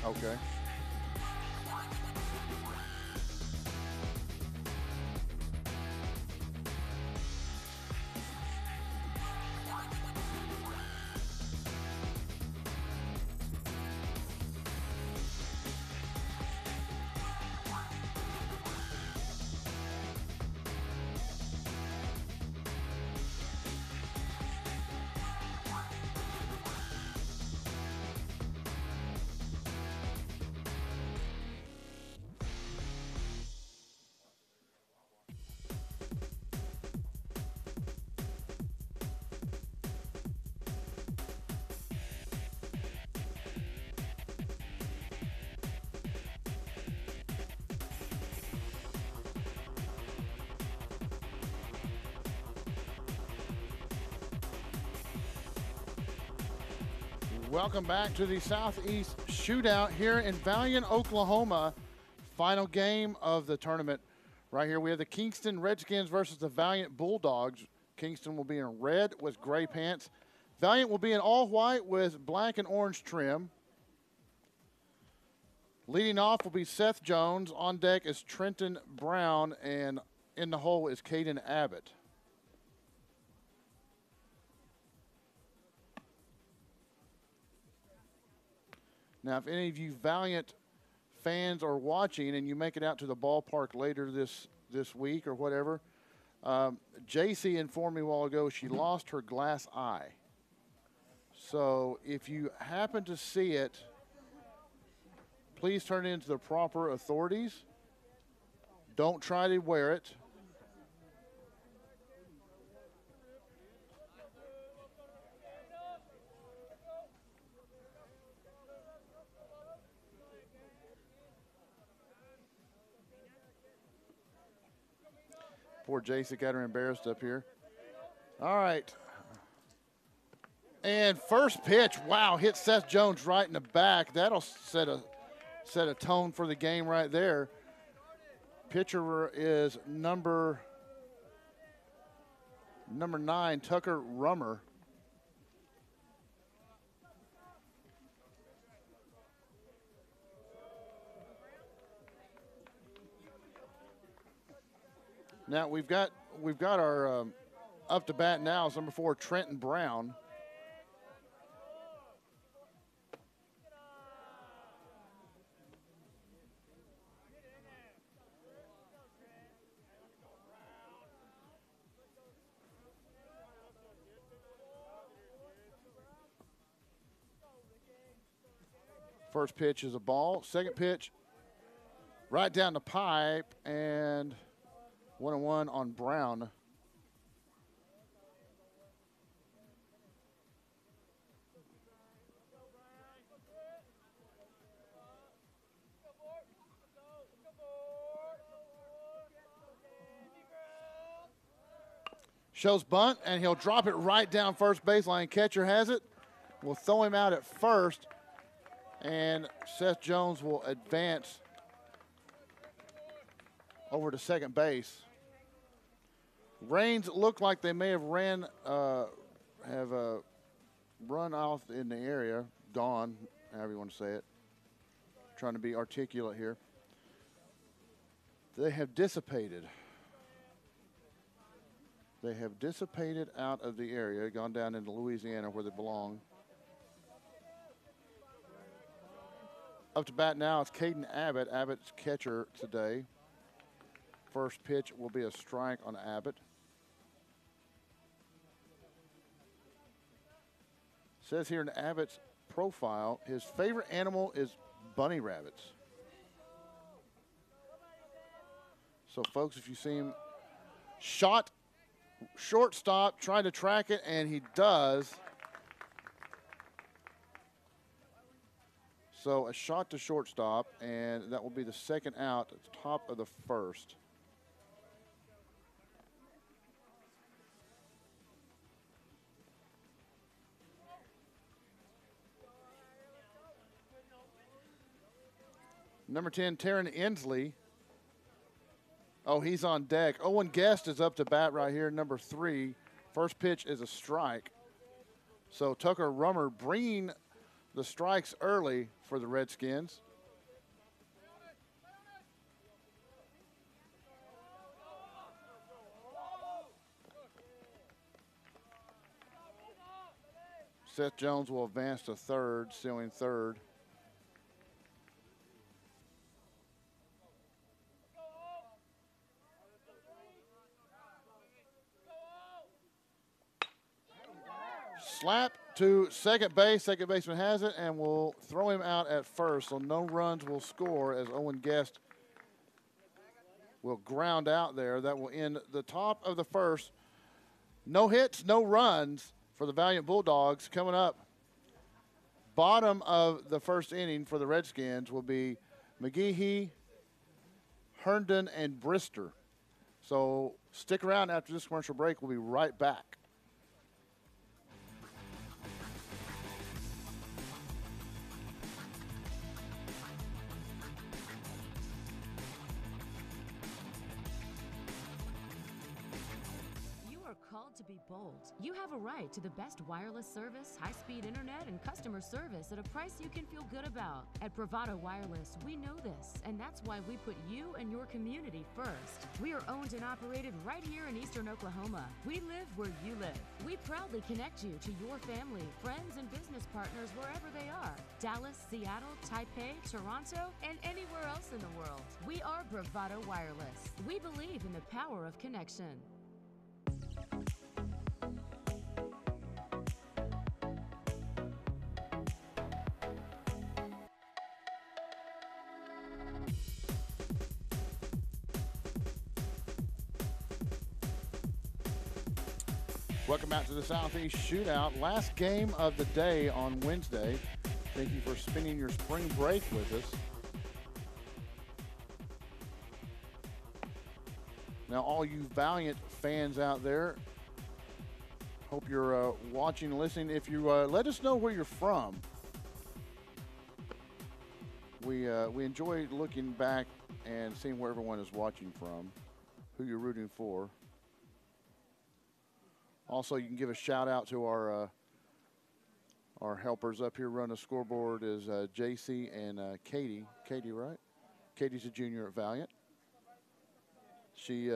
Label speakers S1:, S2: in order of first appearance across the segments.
S1: Okay. Welcome back to the Southeast Shootout here in Valliant, Oklahoma. Final game of the tournament. Right here we have the Kingston Redskins versus the Valliant Bulldogs. Kingston will be in red with gray pants. Valliant will be in all white with black and orange trim. Leading off will be Seth Jones. On deck is Trenton Brown, and in the hole is Caden Abbott. Now, if any of you Valliant fans are watching and you make it out to the ballpark later this week or whatever, JC informed me a while ago she lost her glass eye. So if you happen to see it, please turn it into the proper authorities. Don't try to wear it. Poor Jason got her embarrassed up here. All right. And first pitch, wow, hit Seth Jones right in the back. That'll set a tone for the game right there. Pitcher is number 9, Tucker Rummer. Now we've got our up to bat now is number 4, Trenton Brown. First pitch is a ball. Second pitch, right down the pipe, and 1-1 on Brown. Shows bunt, and he'll drop it right down first baseline. Catcher has it. We'll throw him out at first, and Seth Jones will advance over to second base. Rains look like they may have run off in the area, gone, however you want to say it. Trying to be articulate here. They have dissipated. They have dissipated out of the area, gone down into Louisiana where they belong. Up to bat now, it's Caden Abbott. Abbott's catcher today. First pitch will be a strike on Abbott. Says here in Abbott's profile, his favorite animal is bunny rabbits. So, folks, if you see him shot, shortstop, trying to track it, and he does. So a shot to shortstop, and that will be the second out at the top of the first. Number 10, Taryn Inslee. Oh, he's on deck. Owen Guest is up to bat right here, number 3. First pitch is a strike. So Tucker Rummer bringing the strikes early for the Redskins. Seth Jones will advance to third, sealing third. Slap to second base. Second baseman has it and will throw him out at first. So no runs will score as Owen Guest will ground out there. That will end the top of the first. No hits, no runs for the Valliant Bulldogs. Coming up, bottom of the first inning for the Redskins will be McGehee, Herndon, and Brister. So stick around after this commercial break. We'll be right back.
S2: Called to be bold. You have a right to the best wireless service, high-speed internet, and customer service at a price you can feel good about. At Bravado Wireless, we know this, and that's why we put you and your community first. We are owned and operated right here in Eastern Oklahoma. We live where you live. We proudly connect you to your family, friends, and business partners wherever they are. Dallas, Seattle, Taipei, Toronto, and anywhere else in the world. We are Bravado Wireless. We believe in the power of connection.
S1: Welcome back to the Southeast Shootout. Last game of the day on Wednesday. Thank you for spending your spring break with us. Now, all you Valliant fans out there, hope you're watching and listening. If you let us know where you're from. We enjoy looking back and seeing where everyone is watching from, who you're rooting for. Also, you can give a shout out to our helpers up here running the scoreboard is JC and Katie. Katie, right? Katie's a junior at Valliant. She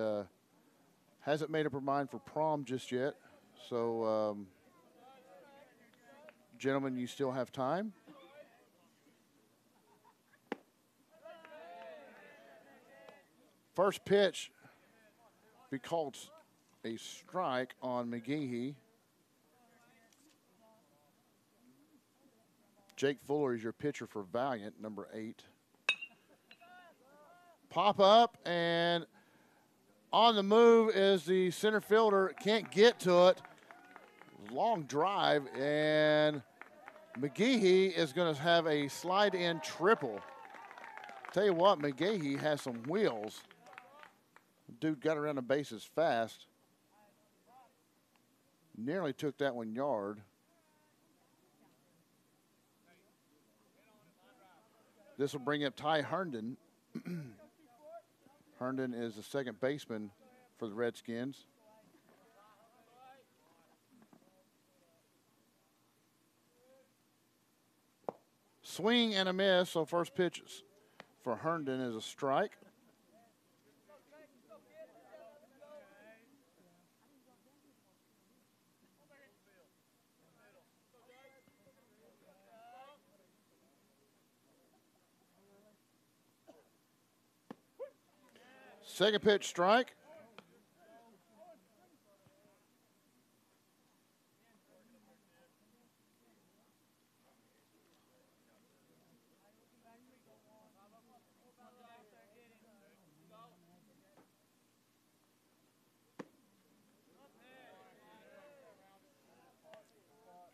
S1: hasn't made up her mind for prom just yet. So, gentlemen, you still have time. First pitch be called a strike on McGehee. Jake Fuller is your pitcher for Valliant, number 8. Pop up, and on the move is the center fielder. Can't get to it. Long drive, and McGehee is going to have a slide-in triple. Tell you what, McGehee has some wheels. Dude got around the bases fast. Nearly took that one yard. This will bring up Ty Herndon. Herndon is the second baseman for the Redskins. Swing and a miss, so first pitch for Herndon is a strike. Second pitch strike.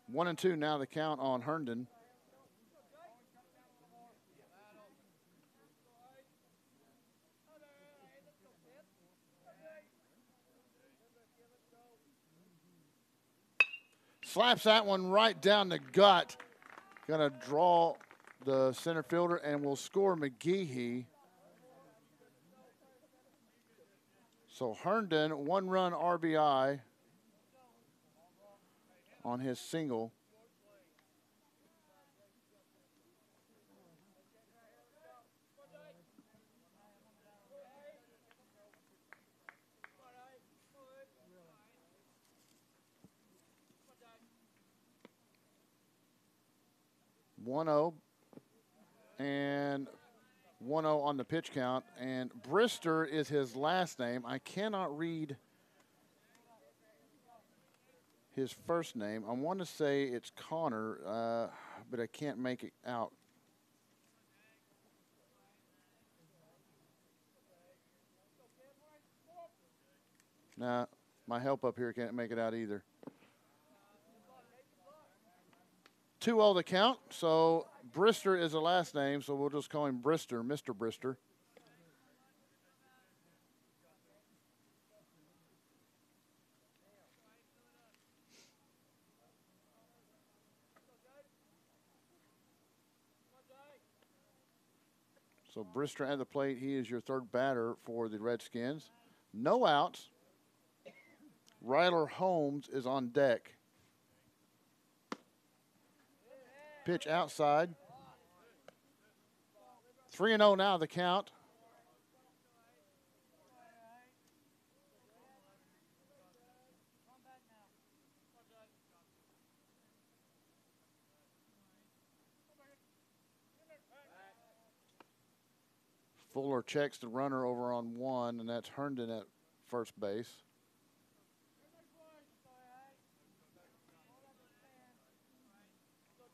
S1: One and two now the count on Herndon. Slaps that one right down the gut. Going to draw the center fielder and will score McGehee. So Herndon, one-run RBI on his single. 1-0 and 1-0 on the pitch count. And Brister is his last name. I cannot read his first name. I want to say it's Connor, but I can't make it out. Nah, my help up here can't make it out either. 2-0 the count, so Brister is the last name, so we'll just call him Brister, Mr. Brister. So Brister at the plate, he is your third batter for the Redskins. No outs. Ryler Holmes is on deck. Pitch outside. 3-0 now the count. Fuller checks the runner over on one, and that's Herndon at first base.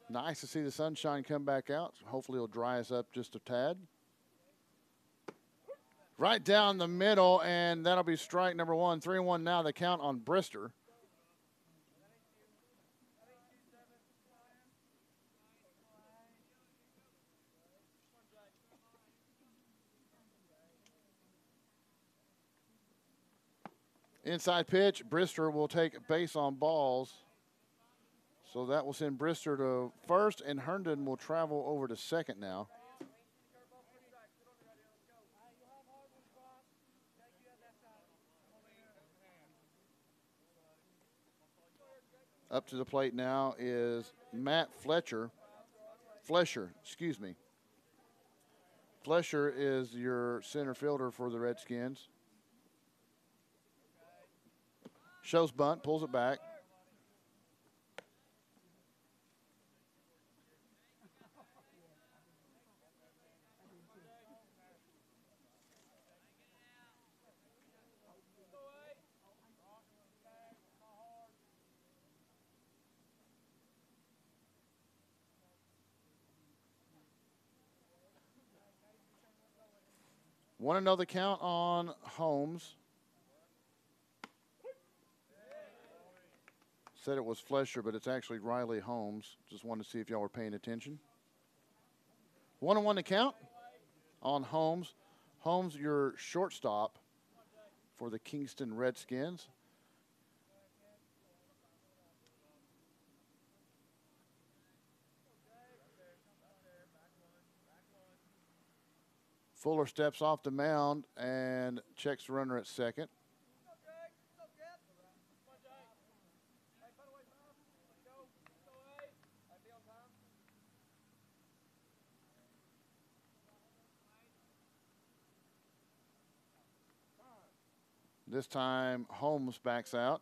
S1: Nice to see the sunshine come back out. Hopefully it'll dry us up just a tad. Right down the middle, and that'll be strike number one. 3-1 now the count on Brister. Inside pitch, Brister will take base on balls. So that will send Brister to first, and Herndon will travel over to second now. Up to the plate now is Matt Flesher, excuse me. Flesher is your center fielder for the Redskins. Shows bunt, pulls it back. Want to know the count on Holmes? Said it was Flesher, but it's actually Riley Holmes. Just wanted to see if y'all were paying attention. 1-1 the count on Holmes. Holmes, your shortstop for the Kingston Redskins. Fuller steps off the mound and checks the runner at second. This time, Holmes backs out.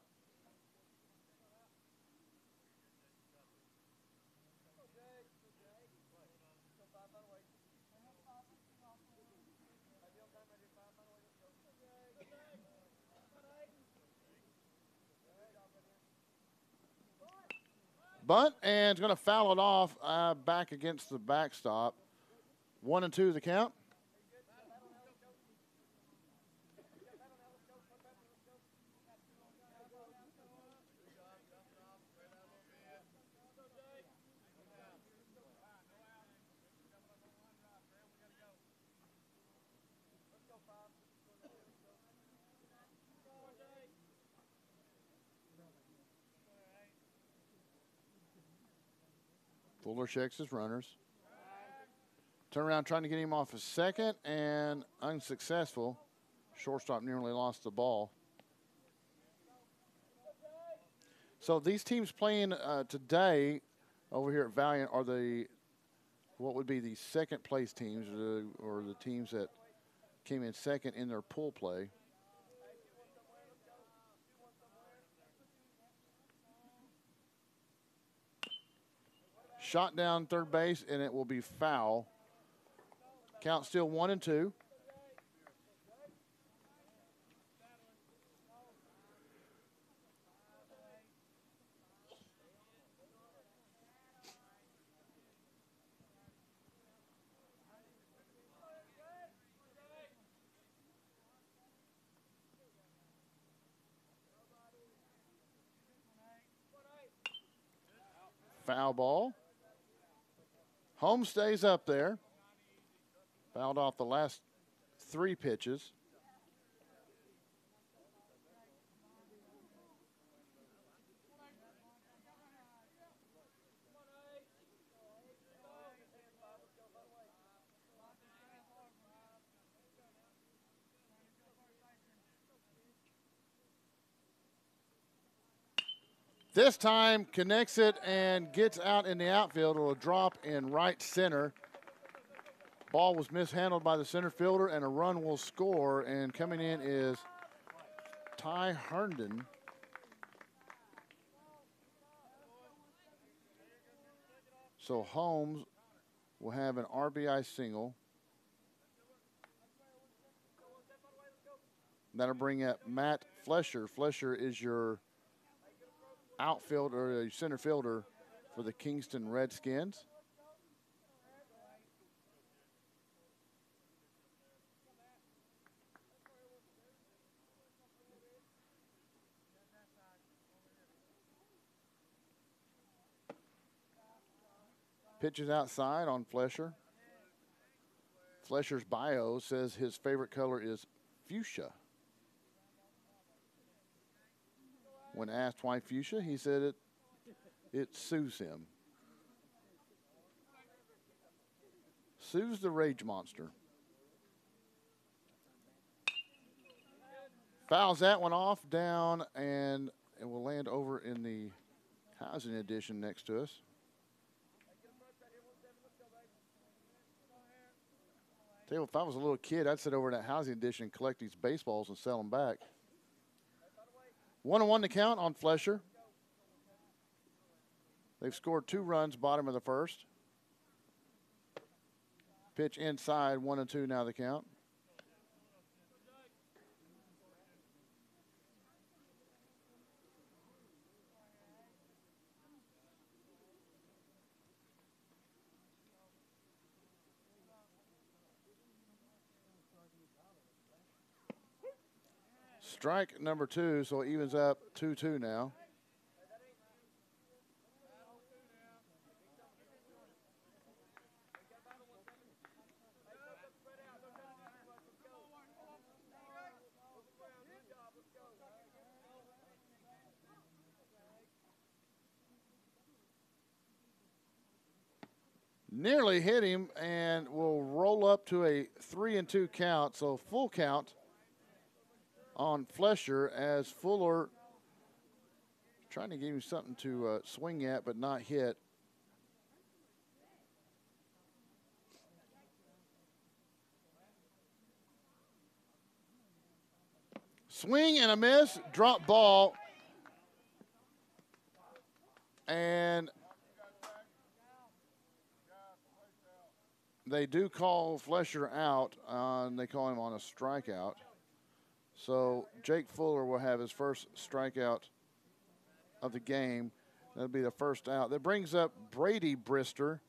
S1: Bunt, and it's going to foul it off back against the backstop. 1-2 the count. Fuller checks his runners. Turn around trying to get him off his second, and unsuccessful. Shortstop nearly lost the ball. So these teams playing today over here at Valliant are what would be the second place teams, or the teams that came in second in their pool play. shot down third base, and it will be foul. Count still 1-2. Foul ball. Holmes stays up there. Fouled off the last 3 pitches. This time connects it and gets out in the outfield. It will drop in right center. Ball was mishandled by the center fielder, and a run will score. And coming in is Ty Herndon. So Holmes will have an RBI single. That'll bring up Matt Flesher. Flesher is your outfielder, or center fielder for the Kingston Redskins. Pitches outside on Flesher. Flesher's bio says his favorite color is fuchsia. When asked why fuchsia, he said it soothes him. Soothes the rage monster. Fouls that one off, down, and it will land over in the housing addition next to us. Tell you what, if I was a little kid, I'd sit over in that housing addition and collect these baseballs and sell them back. 1-1 to count on Flesher. They've scored 2 runs, bottom of the first. Pitch inside, 1-2 now the count. Strike number 2, so it evens up 2-2 now. Nearly hit him and will roll up to a 3-2 count, so full count on Flesher as Fuller trying to give him something to swing at but not hit. Swing and a miss, drop ball, and they do call Flesher out. They call him on a strikeout. So Jake Fuller will have his first strikeout of the game. That'll be the first out. That brings up Brady Brister,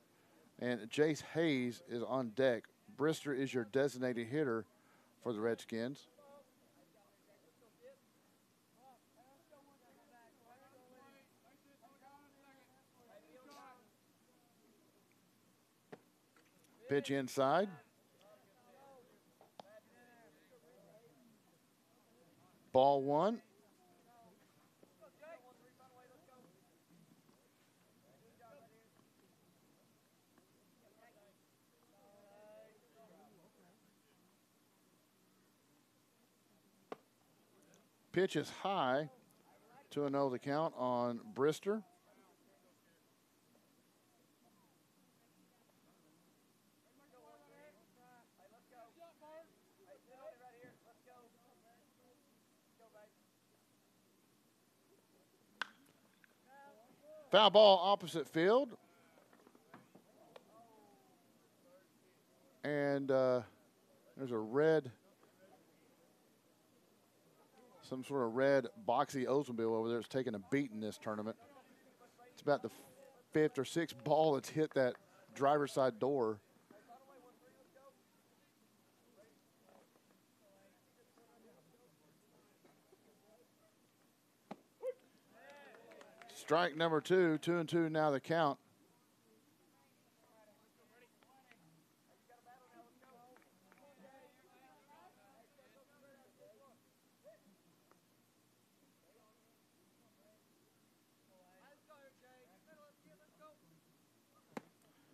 S1: and Jace Hayes is on deck. Brister is your designated hitter for the Redskins. Pitch inside. Ball 1. Pitch is high, 2-0 the count on Brister. Foul ball opposite field. And there's a red, some sort of red boxy Oldsmobile over there that's taking a beat in this tournament. It's about the 5th or 6th ball that's hit that driver's side door. Strike number 2, 2-2 now the count.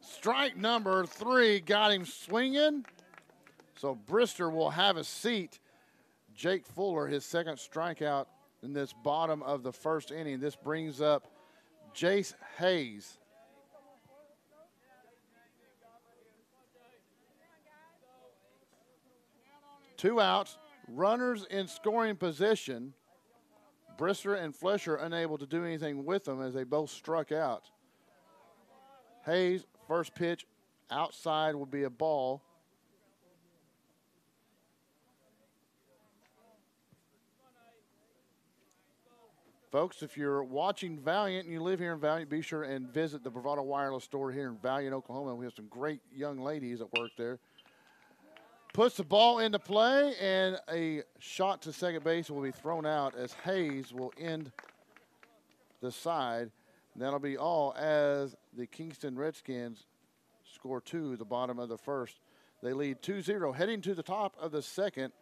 S1: Strike number 3 got him swinging. So Brister will have a seat. Jake Fuller, his second strikeout in this bottom of the first inning. This brings up Jace Hayes. Two outs, runners in scoring position. Brister and Flesher unable to do anything with them as they both struck out. Hayes, first pitch outside will be a ball. Folks, if you're watching Valliant and you live here in Valliant, be sure and visit the Bravado Wireless store here in Valliant, Oklahoma. We have some great young ladies that work there. Puts the ball into play, and a shot to second base will be thrown out as Hayes will end the side. And that'll be all as the Kingston Redskins score 2 at the bottom of the first. They lead 2-0. Heading to the top of the second,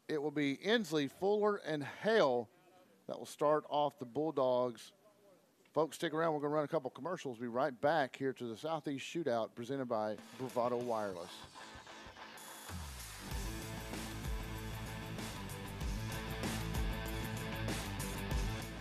S1: it will be Inslee, Fuller, and Hale that will start off the Bulldogs. Folks, stick around. We're going to run a couple commercials. We'll be right back here to the Southeast Shootout presented by Bravado Wireless.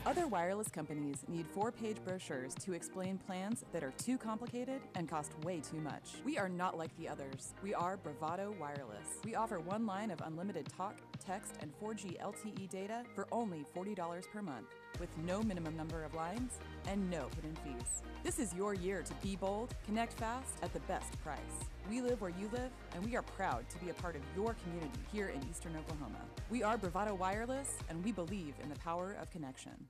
S3: Other wireless companies need 4-page brochures to explain plans that are too complicated and cost way too much. We are not like the others. We are Bravado Wireless. We offer one line of unlimited talk, text, and 4G LTE data for only $40 per month, with no minimum number of lines and no hidden fees. This is your year to be bold, connect fast at the best price. We live where you live, and we are proud to be a part of your community here in Eastern Oklahoma. We are Bravado Wireless, and we believe in the power of connection.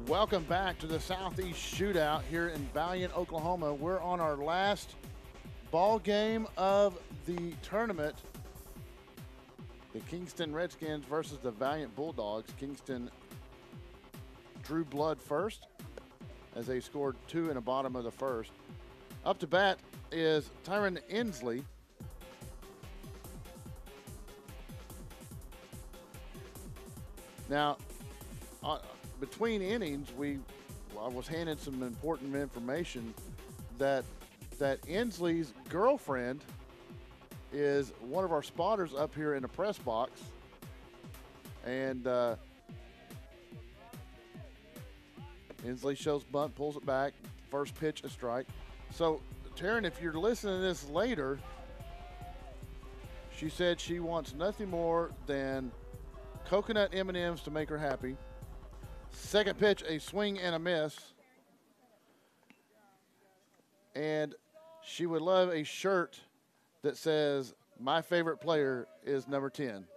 S1: Welcome back to the Southeast Shootout here in Valliant, Oklahoma. We're on our last ball game of the tournament. The Kingston Redskins versus the Valliant Bulldogs. Kingston drew blood first as they scored 2 in the bottom of the first. Up to bat is Tyron Inslee. Now, between innings, I was handed some important information that Inslee's girlfriend is one of our spotters up here in the press box, and Inslee shows bunt, pulls it back, first pitch a strike. So, Taryn, if you're listening to this later, she said she wants nothing more than coconut M&Ms to make her happy. Second pitch, a swing and a miss. And she would love a shirt that says, "My favorite player is number 10.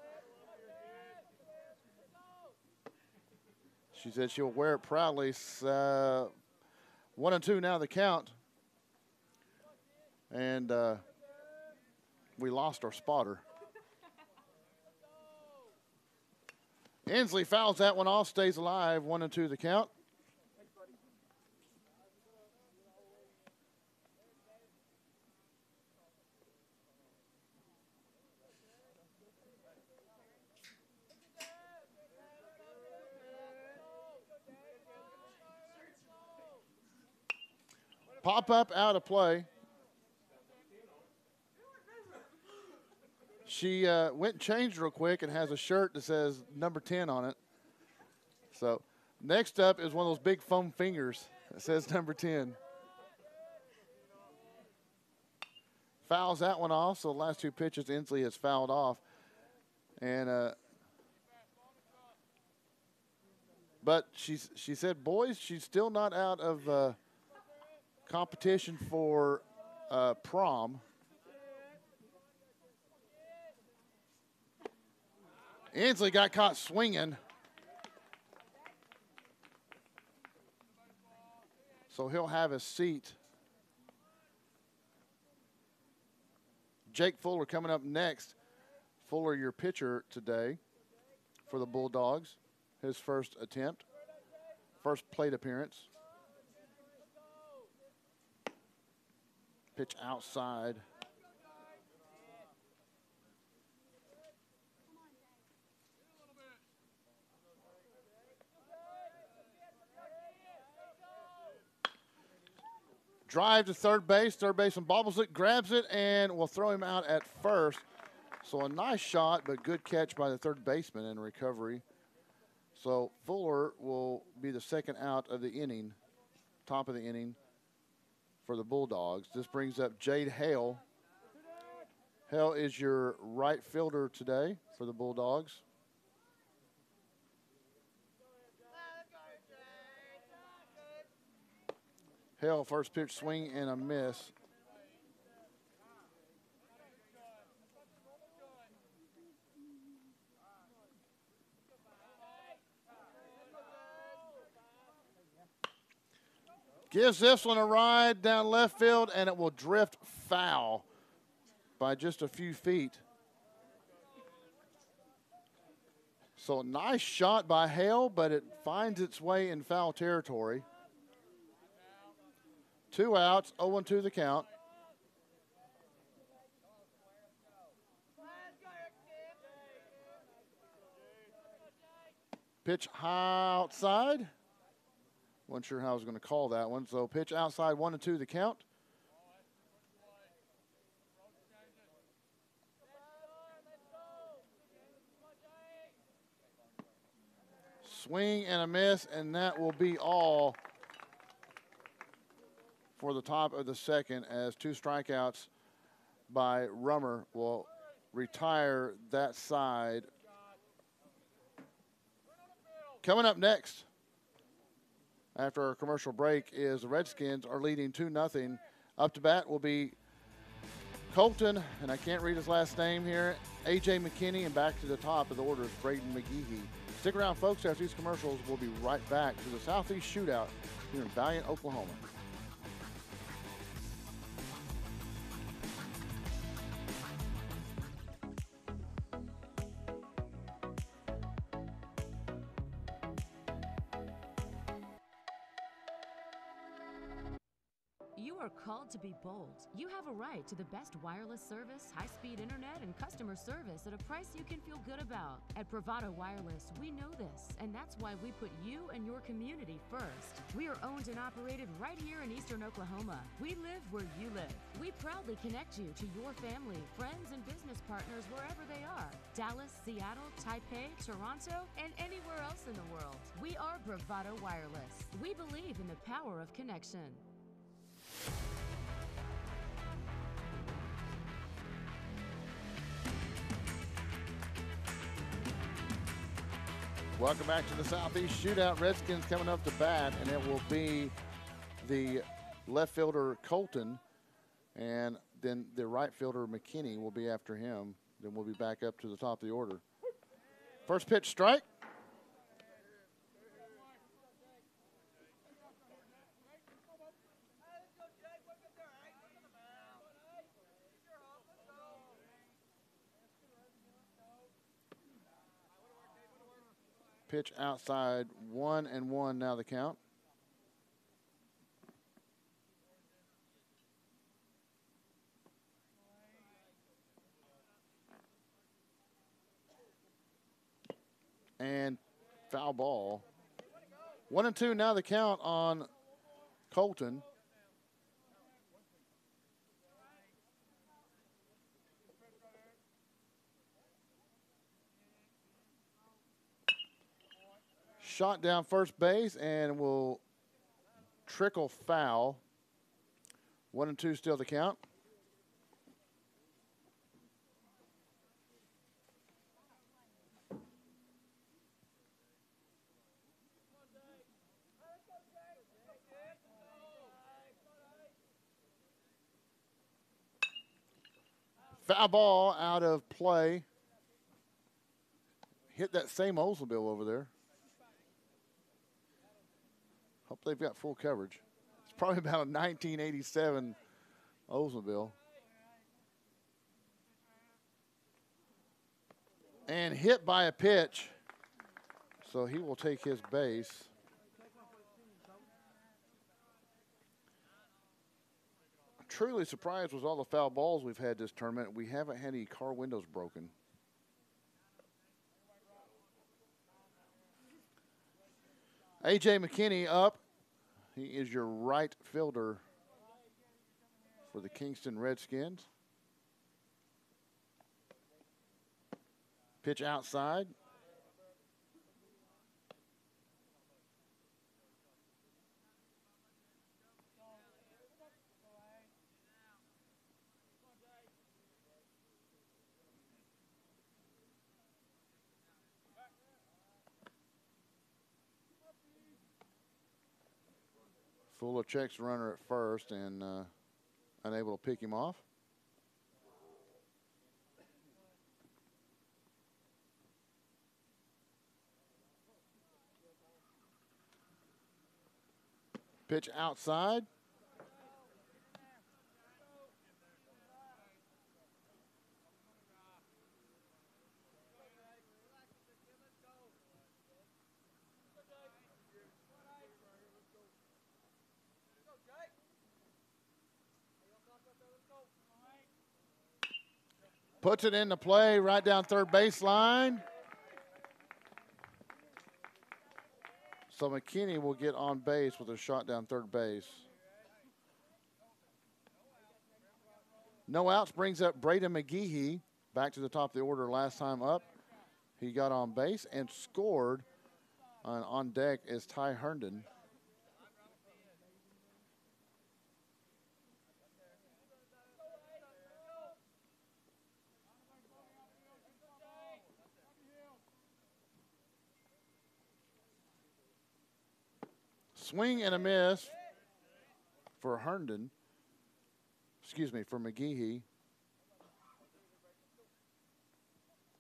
S1: She said she'll wear it proudly. 1-2 now the count. And we lost our spotter. Inslee fouls that one off, stays alive, 1-2 the count. Pop-up out of play. She went and changed real quick and has a shirt that says number 10 on it. So next up is one of those big foam fingers that says number 10. Fouls that one off, so the last two pitches Inslee has fouled off. And but she said, boys, she's still not out of competition for prom. Inslee got caught swinging. So he'll have a seat. Jake Fuller coming up next. Fuller, your pitcher today for the Bulldogs. His first attempt, first plate appearance. Pitch outside. Drive to third base. Third baseman bobbles it, grabs it, and will throw him out at first. So a nice shot, but good catch by the third baseman in recovery. So Fuller will be the second out of the inning, top of the inning for the Bulldogs. This brings up Jade Hale. Hale is your right fielder today for the Bulldogs. Hale, first pitch swing and a miss. Gives this one a ride down left field, and it will drift foul by just a few feet. So nice shot by Hale, but it finds its way in foul territory. 2 outs, 0-2 the count. Pitch high outside. Wasn't sure how I was going to call that one. So pitch outside, 1-2 the count. Swing and a miss, and that will be all for the top of the second, as 2 strikeouts by Rummer will retire that side. Coming up next, after our commercial break, is the Redskins are leading 2-0. Up to bat will be Colton, and I can't read his last name here, A.J. McKinney, and back to the top of the order is Braden McGeehee. Stick around, folks. After these commercials, we'll be right back to the Southeast Shootout here in Valliant, Oklahoma.
S2: You are called to be bold. You have a right to the best wireless service, high-speed internet, and customer service at a price you can feel good about. At Bravado Wireless, we know this, and that's why we put you and your community first. We are owned and operated right here in Eastern Oklahoma. We live where you live. We proudly connect you to your family, friends, and business partners wherever they are. Dallas, Seattle, Taipei, Toronto, and anywhere else in the world. We are Bravado Wireless. We believe in the power of connection.
S1: Welcome back to the Southeast Shootout. Redskins coming up to bat, and it will be the left fielder Colton, and then the right fielder McKinney will be after him. Then we'll be back up to the top of the order. First pitch strike. Pitch outside, 1-1 now the count. And foul ball. 1-2 now the count on Colton. shot down first base and will trickle foul. 1-2 still the count. Foul ball out of play. Hit that same Oldsmobile over there. Hope they've got full coverage. It's probably about a 1987 Oldsmobile. And hit by a pitch. So he will take his base. Truly surprised with all the foul balls we've had this tournament. We haven't had any car windows broken. A.J. McKinney up. He is your right fielder for the Kingston Redskins. Pitch outside. Fuller checks the runner at first and unable to pick him off. Pitch outside. Puts it into play right down third baseline. So McKinney will get on base with a shot down third base. No outs brings up Braden McGehee back to the top of the order last time up. He got on base and scored. On deck is Ty Herndon. Swing and a miss for Herndon. Excuse me, for McGehee.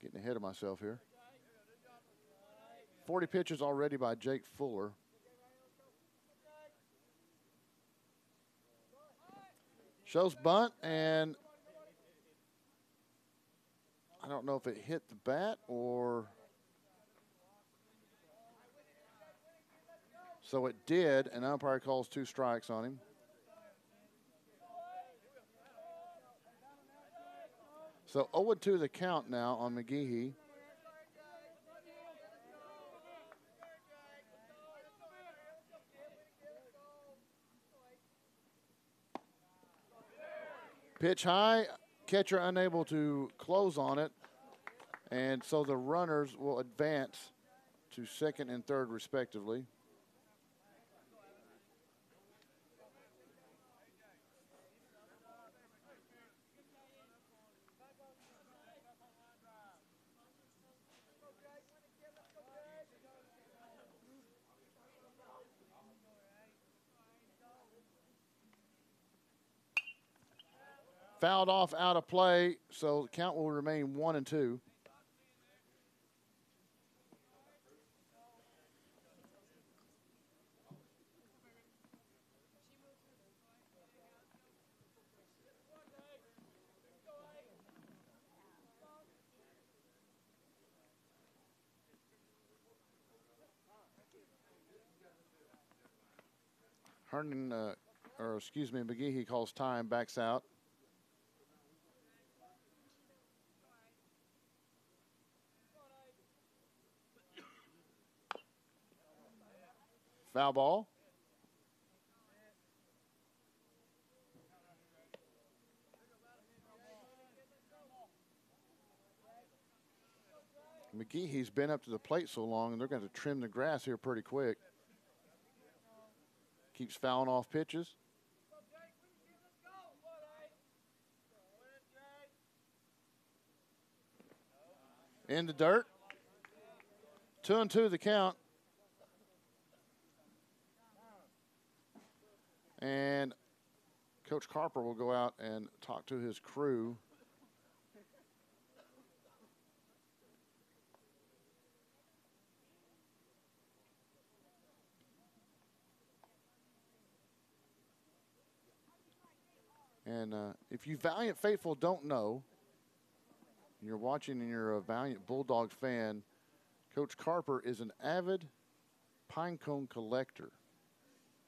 S1: Getting ahead of myself here. 40 pitches already by Jake Fuller. Shows bunt, and I don't know if it hit the bat or... So it did, and umpire calls 2 strikes on him. So 0-2 the count now on McGehee. Pitch high, catcher unable to close on it, and so the runners will advance to second and third respectively. Fouled off out of play, so the count will remain 1-2. Herndon, McGehee calls time, backs out. Foul ball. McGeehee's been up to the plate so long, and they're going to trim the grass here pretty quick. Keeps fouling off pitches. In the dirt. 2-2 the count. And Coach Carper will go out and talk to his crew. And if you Valiant faithful don't know, you're watching and you're a Valiant Bulldogs fan, Coach Carper is an avid pine cone collector.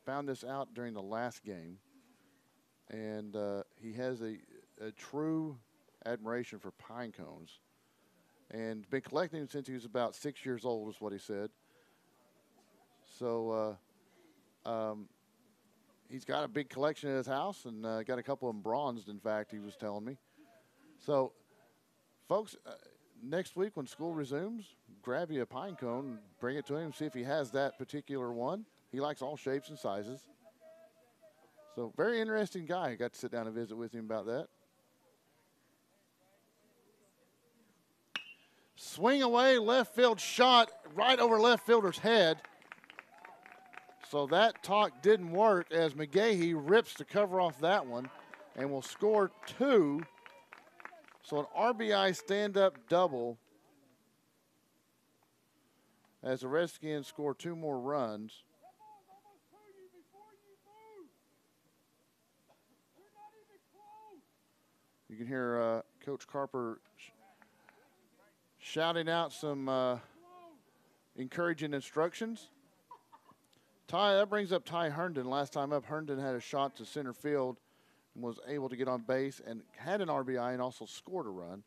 S1: Found this out during the last game. And he has a true admiration for pine cones. And been collecting them since he was about 6 years old is what he said. So he's got a big collection at his house and got a couple of them bronzed, in fact, he was telling me. So, folks, next week when school resumes, grab you a pine cone and bring it to him, see if he has that particular one. He likes all shapes and sizes. So, very interesting guy. I got to sit down and visit with him about that. Swing away, left field shot right over left fielder's head. So that talk didn't work as McGahee rips to cover off that one and will score 2. So an RBI stand-up double as the Redskins score 2 more runs. You can hear Coach Carper shouting out some encouraging instructions. That brings up Ty Herndon. Last time up, Herndon had a shot to center field and was able to get on base and had an RBI and also scored a run.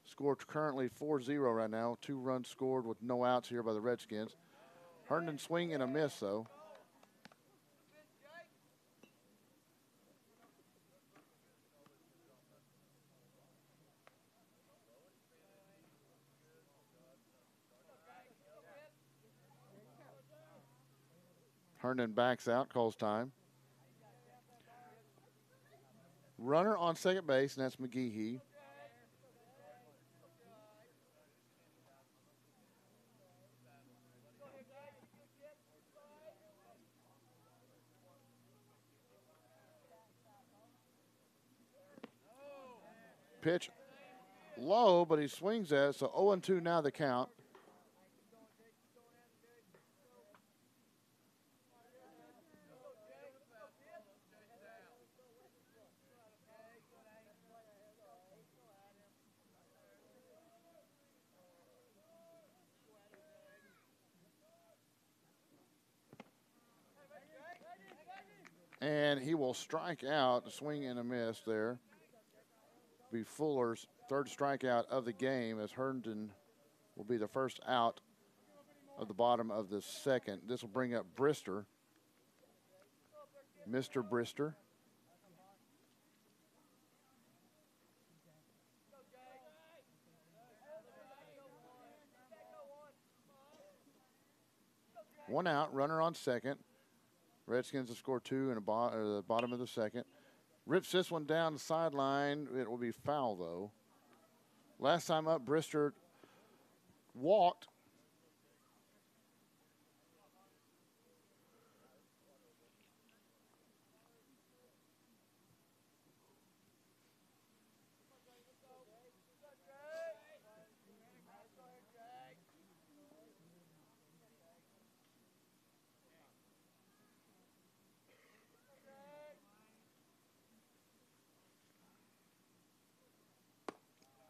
S1: Score currently 4-0 right now. 2 runs scored with no outs here by the Redskins. Herndon swing and a miss, though. Herndon backs out, calls time. Runner on second base, and that's McGeehee. Pitch low, but he swings at it, so 0-2 now the count. And he will strike out, a swing and a miss there. Be Fuller's 3rd strikeout of the game as Herndon will be the first out of the bottom of the 2nd. This will bring up Brister, Mr. Brister. One out, runner on second. Redskins have scored 2 in the bottom of the 2nd. Rips this one down the sideline. It will be foul, though. Last time up, Brister walked.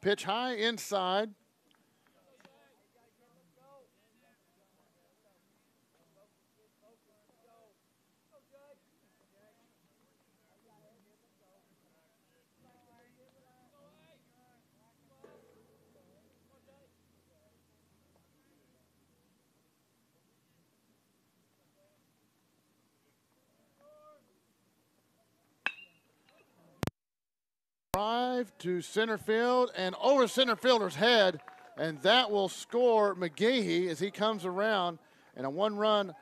S1: Pitch high inside. Drive to center field and over center fielder's head And that will score McGehee as he comes around, and a one-run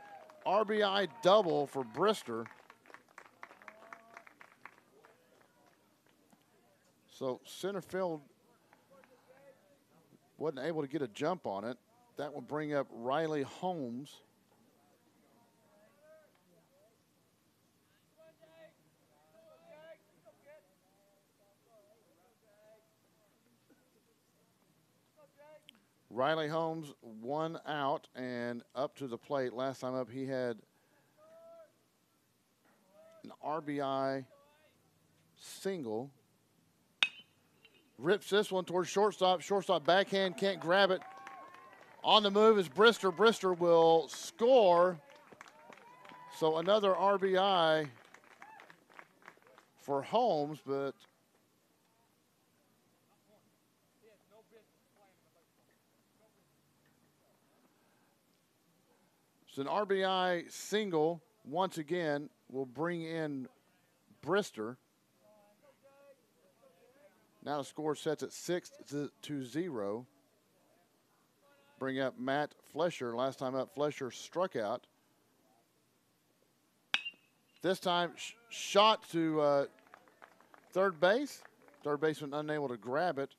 S1: RBI double for Brister. So center field wasn't able to get a jump on it. That will bring up Riley Holmes. Riley Holmes, 1 out and up to the plate. Last time up, he had an RBI single. Rips this one towards shortstop. Shortstop backhand, can't grab it. On the move is Brister. Brister will score. So another RBI for Holmes, but it's an RBI single once again will bring in Brister. Now the score sets at 6-0. Bring up Matt Flesher. Last time up, Flesher struck out. This time, shot to third base. Third baseman unable to grab it.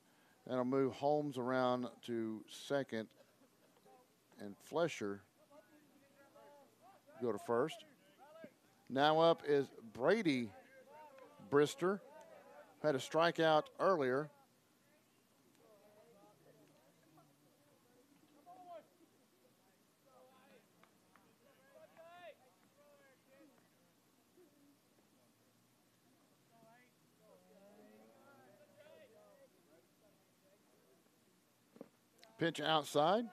S1: That'll move Holmes around to second. And Flesher go to first. Now up is Brady Brister. Had a strikeout earlier. Pitch outside.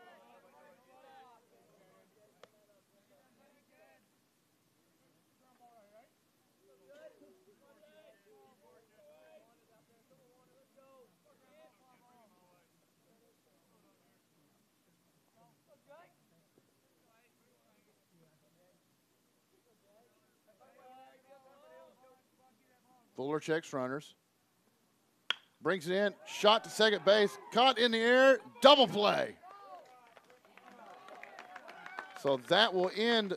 S1: Fuller checks runners. Brings it in, shot to second base, caught in the air, double play. So that will end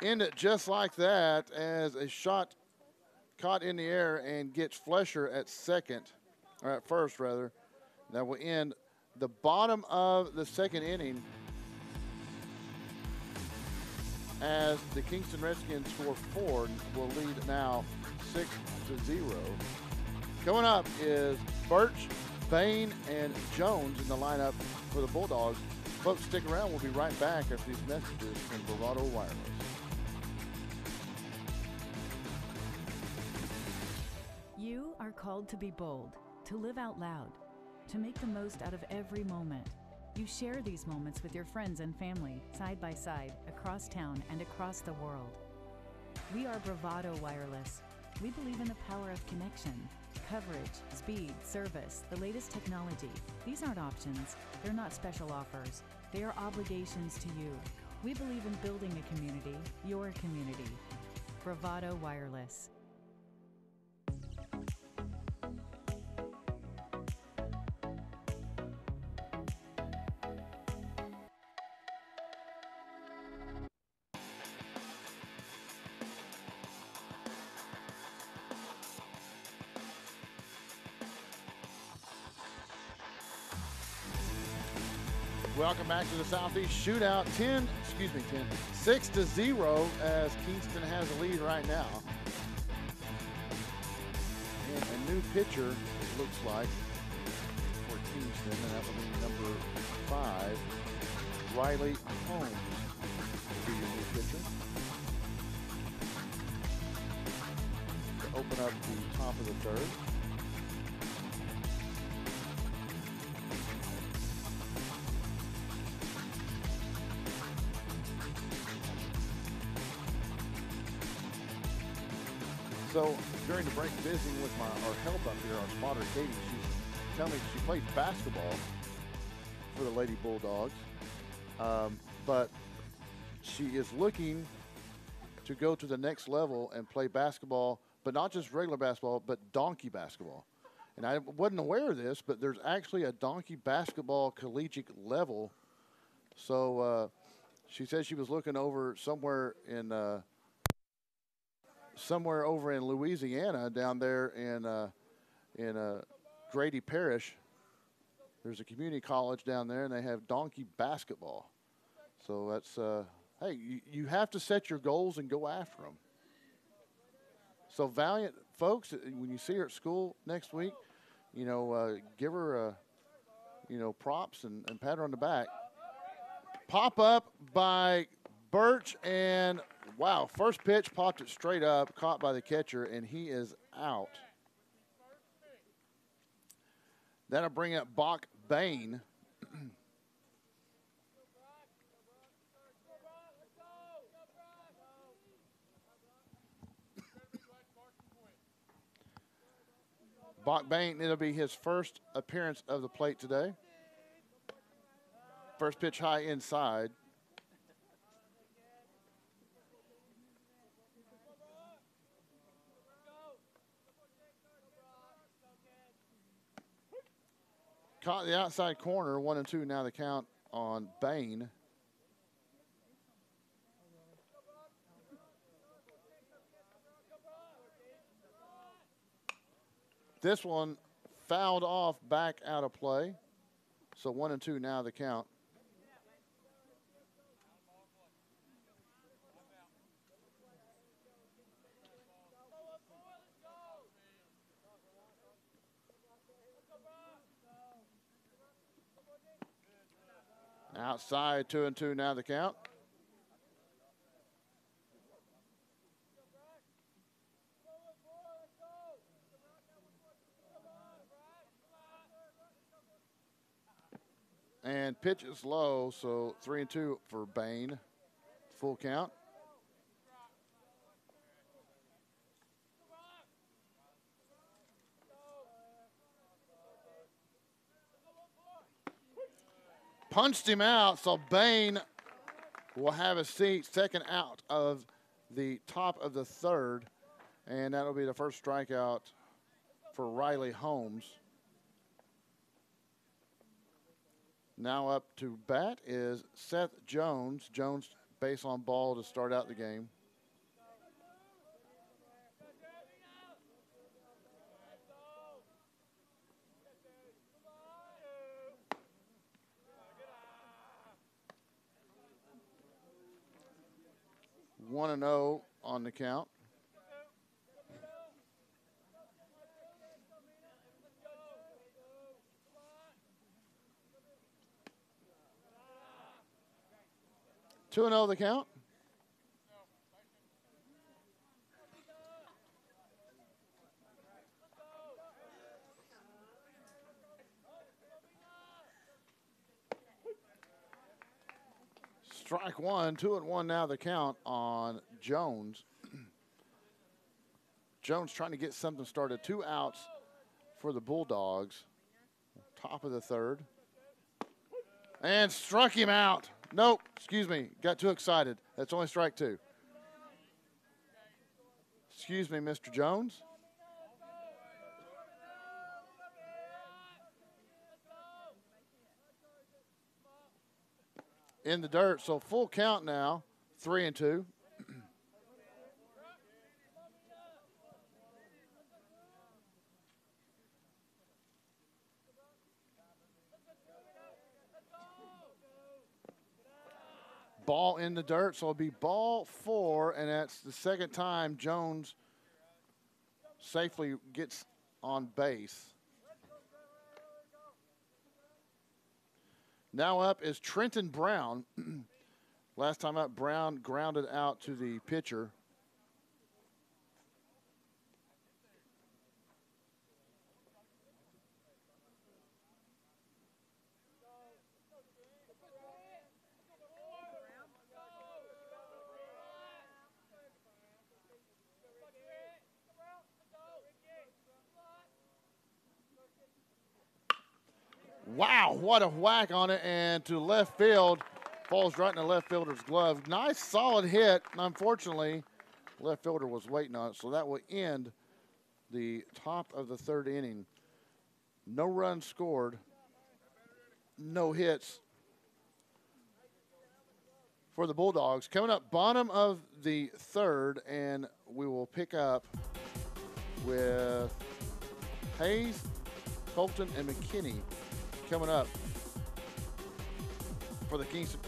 S1: it just like that, as a shot caught in the air and gets Flesher at second, or at first rather. That will end the bottom of the second inning as the Kingston Redskins score 4, will lead now 6-0. Coming up is Birch, Bain, and Jones in the lineup for the Bulldogs. Folks, stick around. We'll be right back after these messages from Bravado Wireless.
S4: You are called to be bold, to live out loud, to make the most out of every moment. You share these moments with your friends and family, side by side, across town and across the world. We are Bravado Wireless. We believe in the power of connection, coverage, speed, service, the latest technology. These aren't options. They're not special offers. They are obligations to you. We believe in building a community, your community. Bravado Wireless.
S1: Welcome back to the Southeast Shootout. 6-0 as Kingston has a lead right now. And a new pitcher, it looks like, for Kingston, and that will be number 5, Riley Holmes will be your new pitcher. To open up the top of the third. So during the break, visiting with our help up here, our spotter Katie, she's telling me she plays basketball for the Lady Bulldogs, but she is looking to go to the next level and play basketball, but not just regular basketball, but donkey basketball. and I wasn't aware of this, but there's actually a donkey basketball collegiate level. So she said she was looking over somewhere over in Louisiana, down there in Grady Parish. There's a community college down there, and they have donkey basketball. So that's hey, you have to set your goals and go after them. So Valliant folks, when you see her at school next week, you know, give her you know, props and pat her on the back. Pop up by Birch, and wow, first pitch popped it straight up, caught by the catcher, and he is out. That'll bring up Bach Bain. Bach Bain, it'll be his first appearance of the plate today. First pitch high inside. Caught the outside corner, 1-2 now the count on Bain. This one fouled off back out of play. So 1-2 now the count. Outside, 2-2 now the count. And pitch is low, so 3-2 for Bain. Full count. Punched him out, so Bain will have a seat, second out of the top of the third, and that'll be the first strikeout for Riley Holmes. Now up to bat is Seth Jones. Jones base on ball to start out the game. One and 0 on the count. Two and 0 the count. Strike one, 2-1 now the count on Jones. Jones trying to get something started. 2 outs for the Bulldogs. Top of the third. And struck him out. Nope, excuse me, got too excited. That's only strike 2. Excuse me, Mr. Jones. In the dirt, so full count now, 3-2. Ball in the dirt, so it'll be ball 4, and that's the second time Jones safely gets on base. Now up is Trenton Brown. Last time up, Brown grounded out to the pitcher. Wow, what a whack on it, and to left field. Falls right in the left fielder's glove. Nice, solid hit. Unfortunately, left fielder was waiting on it, so that will end the top of the third inning. No runs scored. No hits for the Bulldogs. Coming up bottom of the third, and we will pick up with Hayes, Colton, and McKinney coming up for the Kingston.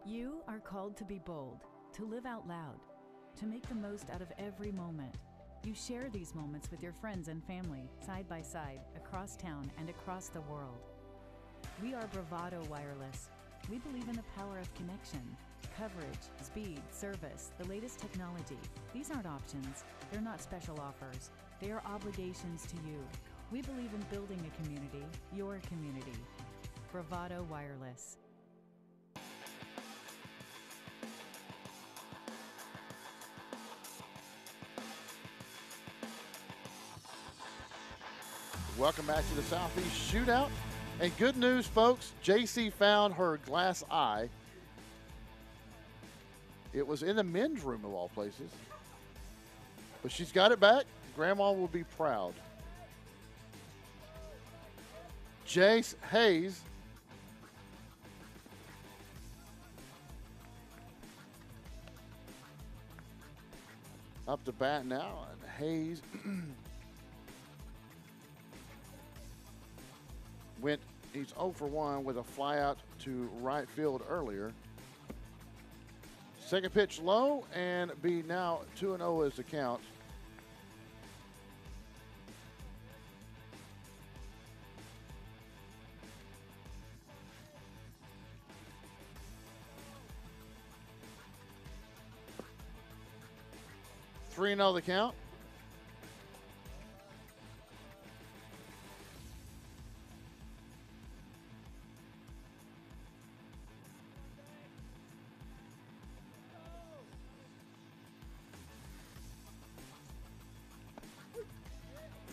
S4: You are called to be bold, to live out loud, to make the most out of every moment. You share these moments with your friends and family, side by side, across town and across the world. We are Bravado Wireless. We believe in the power of connection, coverage, speed, service, the latest technology. These aren't options. They're not special offers. They are obligations to you. We believe in building a community, your community. Bravado Wireless.
S1: Welcome back to the Southeast Shootout. And good news, folks, JC found her glass eye. It was in the men's room of all places. But she's got it back. Grandma will be proud. Jace Hayes. Up to bat now, and Hayes he's 0 for 1 with a fly out to right field earlier. Second pitch low, and be now 2-0 is the count. Three and 0 the count.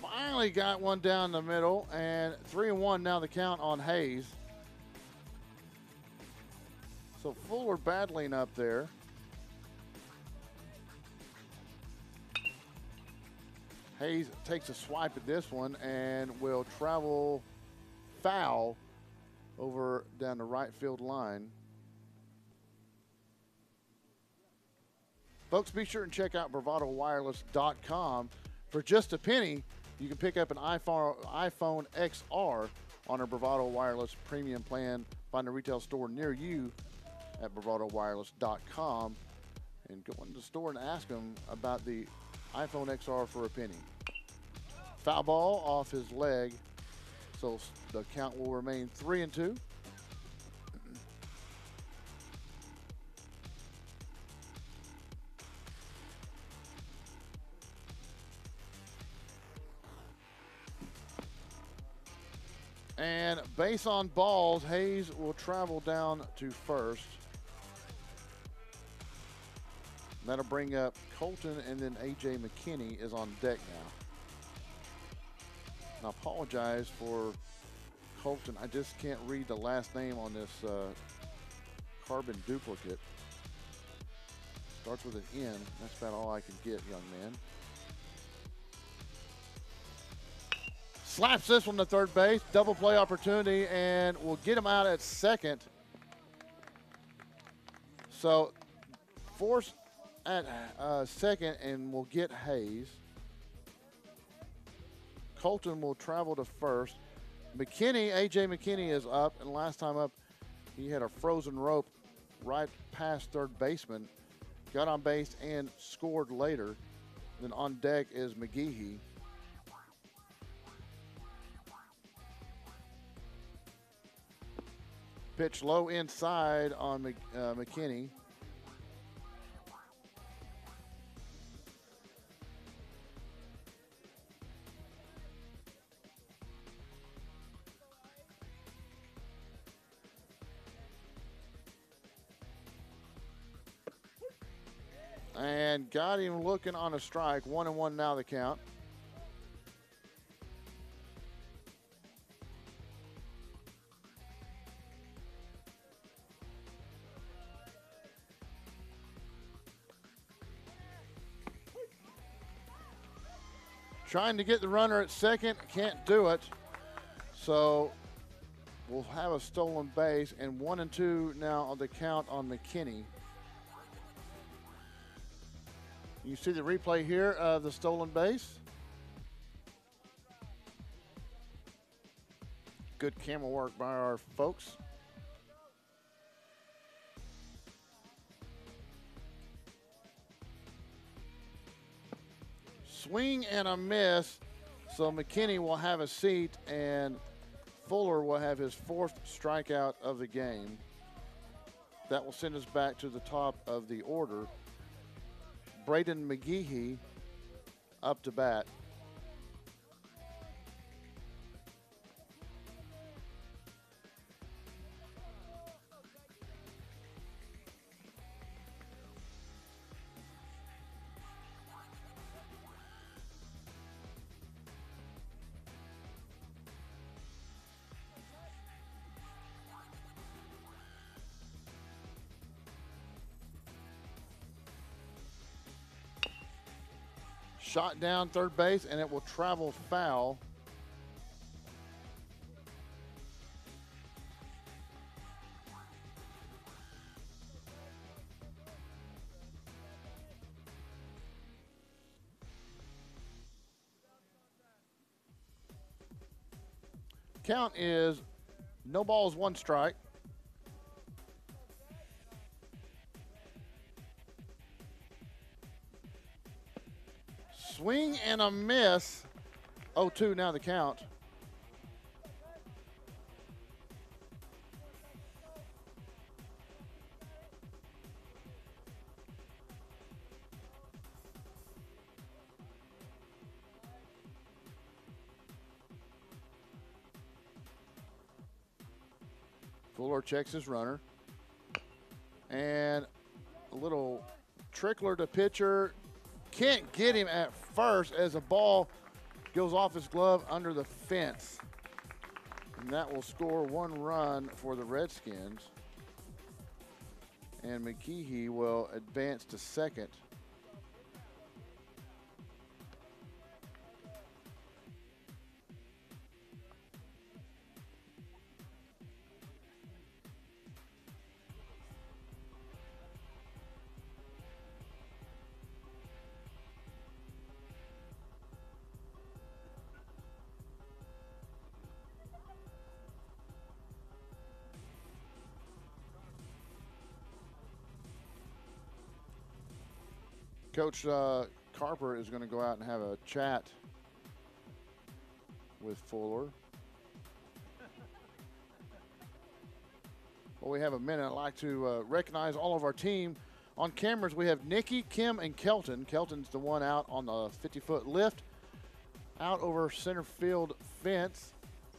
S1: Finally got one down the middle, and 3-1 now the count on Hayes. So Fuller battling up there. Hayes takes a swipe at this one and will travel foul over down the right field line. Folks, be sure and check out BravadoWireless.com. For just a penny, you can pick up an iPhone XR on our Bravado Wireless premium plan. Find a retail store near you at BravadoWireless.com and go into the store and ask them about the iPhone XR for a penny. Foul ball off his leg, so the count will remain 3-2. And base on balls, Hayes will travel down to first. That'll bring up Colton, and then A.J. McKinney is on deck now. And I apologize for Colton. I just can't read the last name on this carbon duplicate. Starts with an N. That's about all I can get, young man. Slaps this one to third base. Double play opportunity, and we'll get him out at second. So force at second, and we'll get Hayes. Colton will travel to first. McKinney, A.J. McKinney is up, and last time up, he had a frozen rope right past third baseman. Got on base and scored later. Then on deck is McGehee. Pitch low inside on McKinney. And got him looking on a strike. 1-1 now the count. Trying to get the runner at second, can't do it. So we'll have a stolen base, and 1-2 now on the count on McKinney. You see the replay here of the stolen base. Good camera work by our folks. Swing and a miss, so McKinney will have a seat, and Fuller will have his 4th strikeout of the game. That will send us back to the top of the order. Braden McGehee up to bat. Shot down third base, and it will travel foul. Count is no balls, 1 strike. Swing and a miss. 0-2 now the count. Fuller checks his runner. And a little trickler to pitcher. Can't get him at first as a ball goes off his glove under the fence. And that will score 1 run for the Redskins. And McGehee will advance to second. Coach Carper is going to go out and have a chat with Fuller. Well, we have a minute. I'd like to recognize all of our team. On cameras, we have Nikki, Kim, and Kelton. Kelton's the one out on the 50-foot lift, out over center field fence.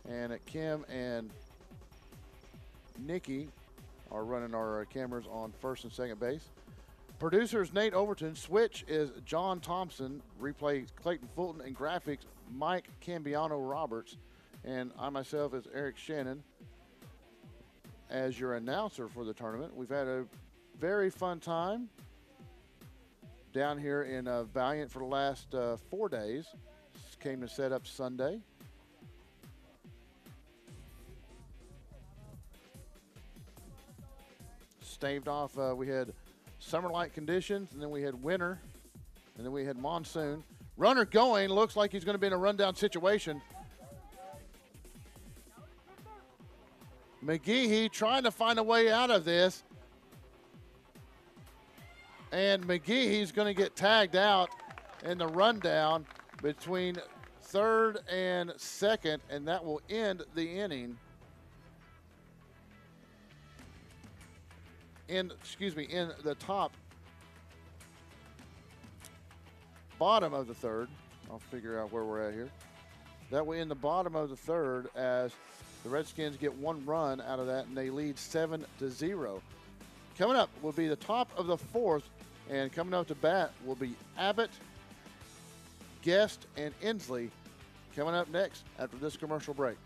S1: And Kim and Nikki are running our cameras on first and second base. Producers Nate Overton. Switch is John Thompson. Replay Clayton Fulton, and graphics Mike Cambiano Roberts. And I myself is Eric Shannon as your announcer for the tournament. We've had a very fun time down here in Valliant for the last 4 days. Came to set up Sunday. Staved off, we had summer-like conditions, and then we had winter, and then we had monsoon. Runner going, looks like he's going to be in a rundown situation. McGehee trying to find a way out of this. And McGehee's going to get tagged out in the rundown between third and second, and that will end the inning. In the bottom of the third. I'll figure out where we're at here. That will end the bottom of the third as the Redskins get 1 run out of that, and they lead 7-0. Coming up will be the top of the 4th. And coming up to bat will be Abbott, Guest, and Inslee coming up next after this commercial break.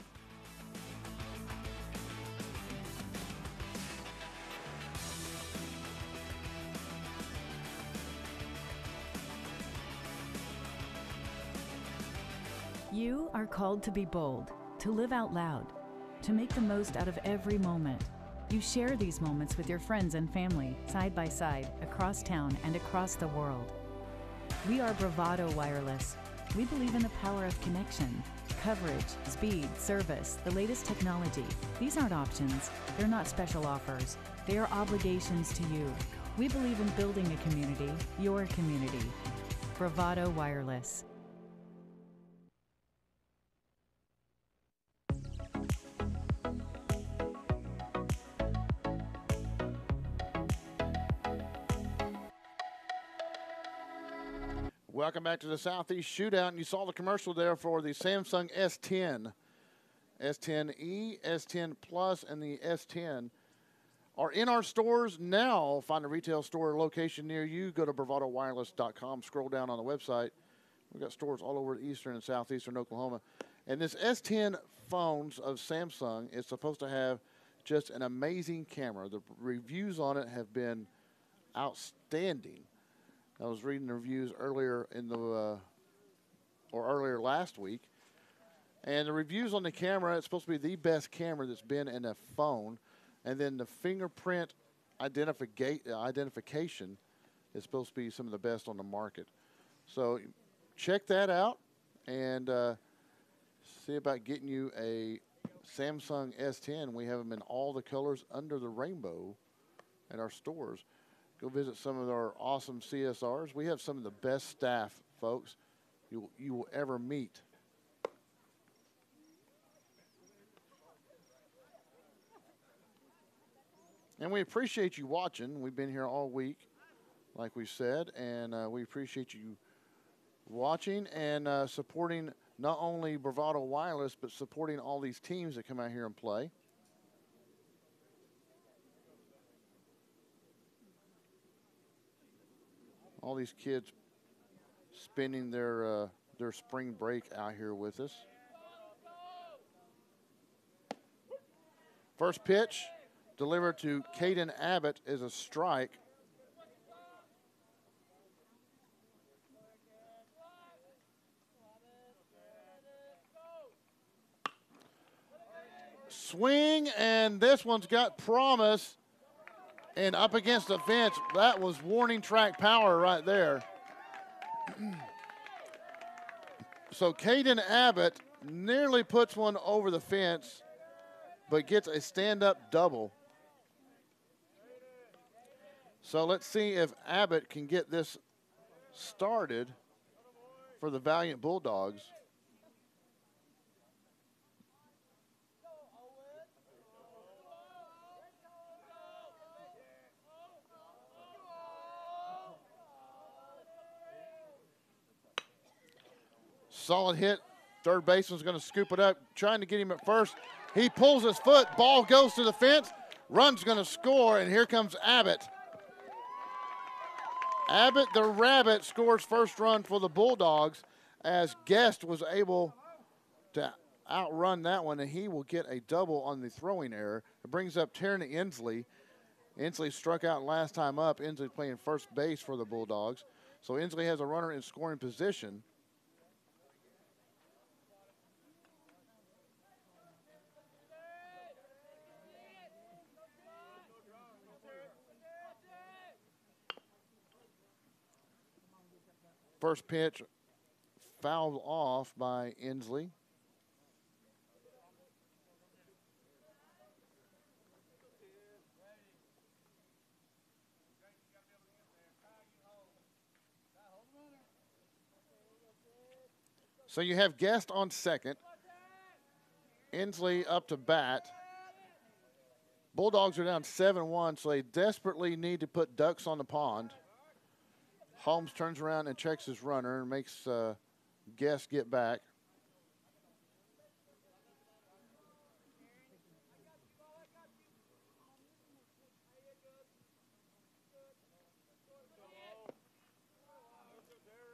S4: You are called to be bold, to live out loud, to make the most out of every moment. You share these moments with your friends and family, side by side, across town and across the world. We are Bravado Wireless. We believe in the power of connection, coverage, speed, service, the latest technology. These aren't options. They're not special offers. They are obligations to you. We believe in building a community, your community. Bravado Wireless.
S1: Welcome back to the Southeast Shootout, and you saw the commercial there for the Samsung S10. S10e, S10 Plus, and the S10 are in our stores now. Find a retail store location near you. Go to bravadowireless.com. Scroll down on the website. We've got stores all over eastern and southeastern Oklahoma. And this S10 phones of Samsung is supposed to have just an amazing camera. The reviews on it have been outstanding. I was reading the reviews earlier in the, or earlier last week, and the reviews on the camera, it's supposed to be the best camera that's been in a phone, and then the fingerprint identification is supposed to be some of the best on the market. So check that out and see about getting you a Samsung S10. We have them in all the colors under the rainbow at our stores. Go visit some of our awesome CSRs. We have some of the best staff, folks, you will ever meet. And we appreciate you watching. We've been here all week, like we said, and we appreciate you watching and supporting not only Bravado Wireless, but supporting all these teams that come out here and play. All these kids spending their spring break out here with us. First pitch delivered to Caden Abbott is a strike. Swing, and this one's got promise. And up against the fence, that was warning track power right there. So Caden Abbott nearly puts one over the fence, but gets a stand-up double. So let's see if Abbott can get this started for the Valliant Bulldogs. Solid hit. Third baseman's going to scoop it up, trying to get him at first. He pulls his foot. Ball goes to the fence. Run's going to score, and here comes Abbott. Abbott, the Rabbit, scores first run for the Bulldogs as Guest was able to outrun that one, and he will get a double on the throwing error. It brings up Taryn Inslee. Inslee struck out last time up. Inslee playing first base for the Bulldogs. So Inslee has a runner in scoring position. First pitch fouled off by Inslee. So you have Guest on second. Inslee up to bat. Bulldogs are down 7-1, so they desperately need to put ducks on the pond. Holmes turns around and checks his runner and makes Guest get back.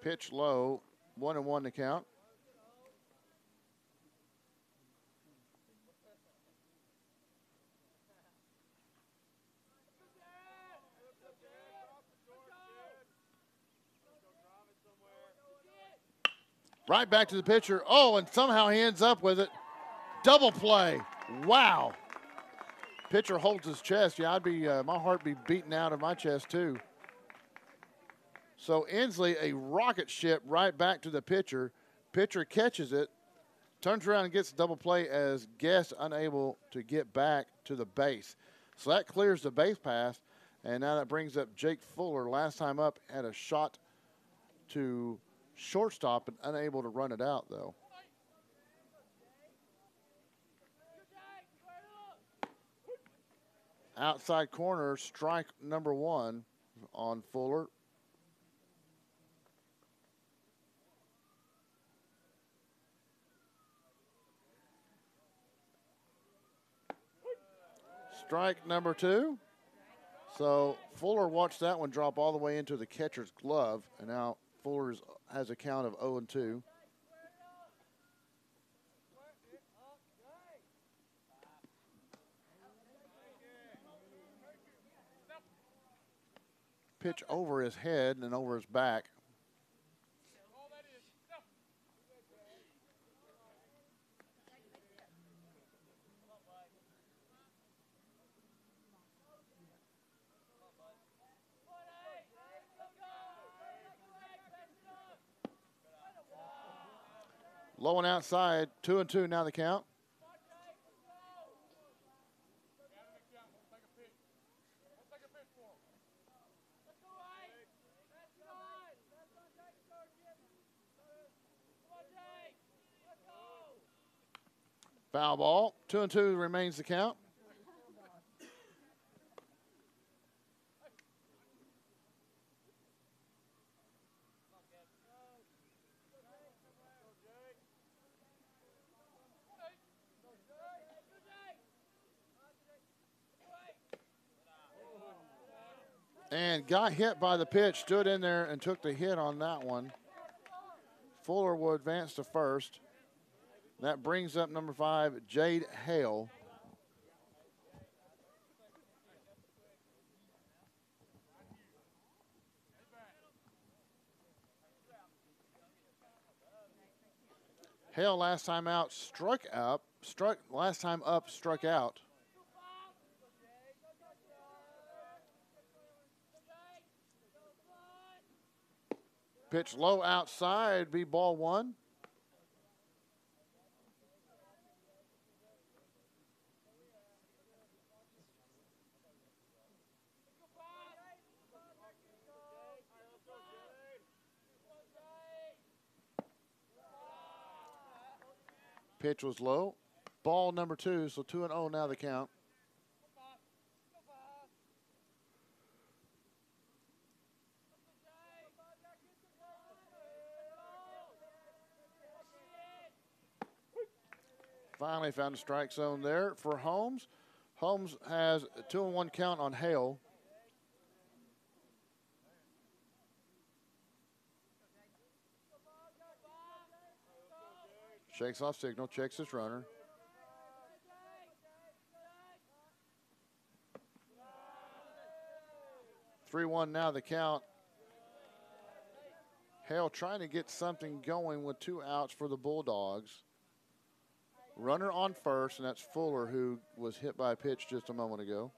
S1: Pitch low, 1-1 to count. Right back to the pitcher. Oh, and somehow he ends up with it. Double play. Wow. Pitcher holds his chest. Yeah, I'd be my heart be beating out of my chest too. So Inslee, a rocket ship right back to the pitcher. Pitcher catches it, turns around and gets a double play as Guest unable to get back to the base. So that clears the base path, and now that brings up Jake Fuller. Last time up had a shot to shortstop and unable to run it out, though. Outside corner, strike number 1 on Fuller. Strike number 2. So Fuller watched that one drop all the way into the catcher's glove, and now Fuller has a count of 0-2. Pitch over his head and over his back. Low and outside, 2-2 now the count. Foul ball, 2-2 remains the count. And got hit by the pitch, stood in there and took the hit on that one. Fuller will advance to first. That brings up number 5, Jade Hale. Hale last time out struck out. Last time up struck out. Pitch low outside, be ball 1. Pitch was low. Ball number 2, so 2-0 now the count. Finally found a strike zone there for Holmes. Holmes has a 2-1 count on Hale. Shakes off signal, checks his runner. (3-1) now the count. Hale trying to get something going with 2 outs for the Bulldogs. Runner on first, and that's Fuller, who was hit by a pitch just a moment ago.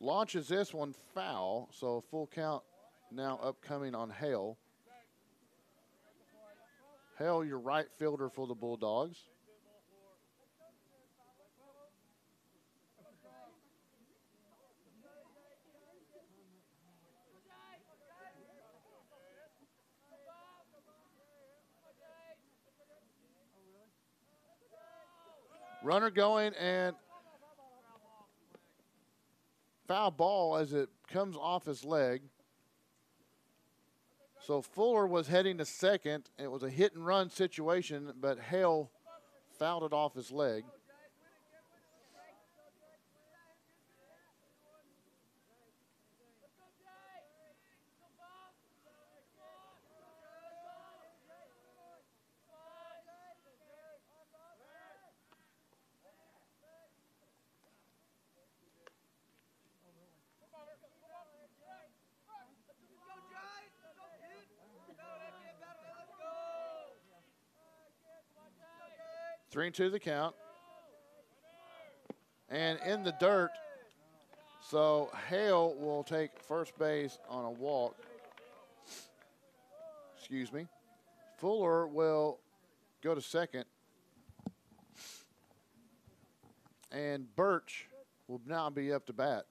S1: Launches this one foul, so full count now upcoming on Hale. Hale, your right fielder for the Bulldogs. Runner going, and foul ball as it comes off his leg. So Fuller was heading to second. It was a hit and run situation, but Hale fouled it off his leg. 3-2 the count. And in the dirt, so Hale will take first base on a walk. Excuse me. Fuller will go to second. And Birch will now be up to bat.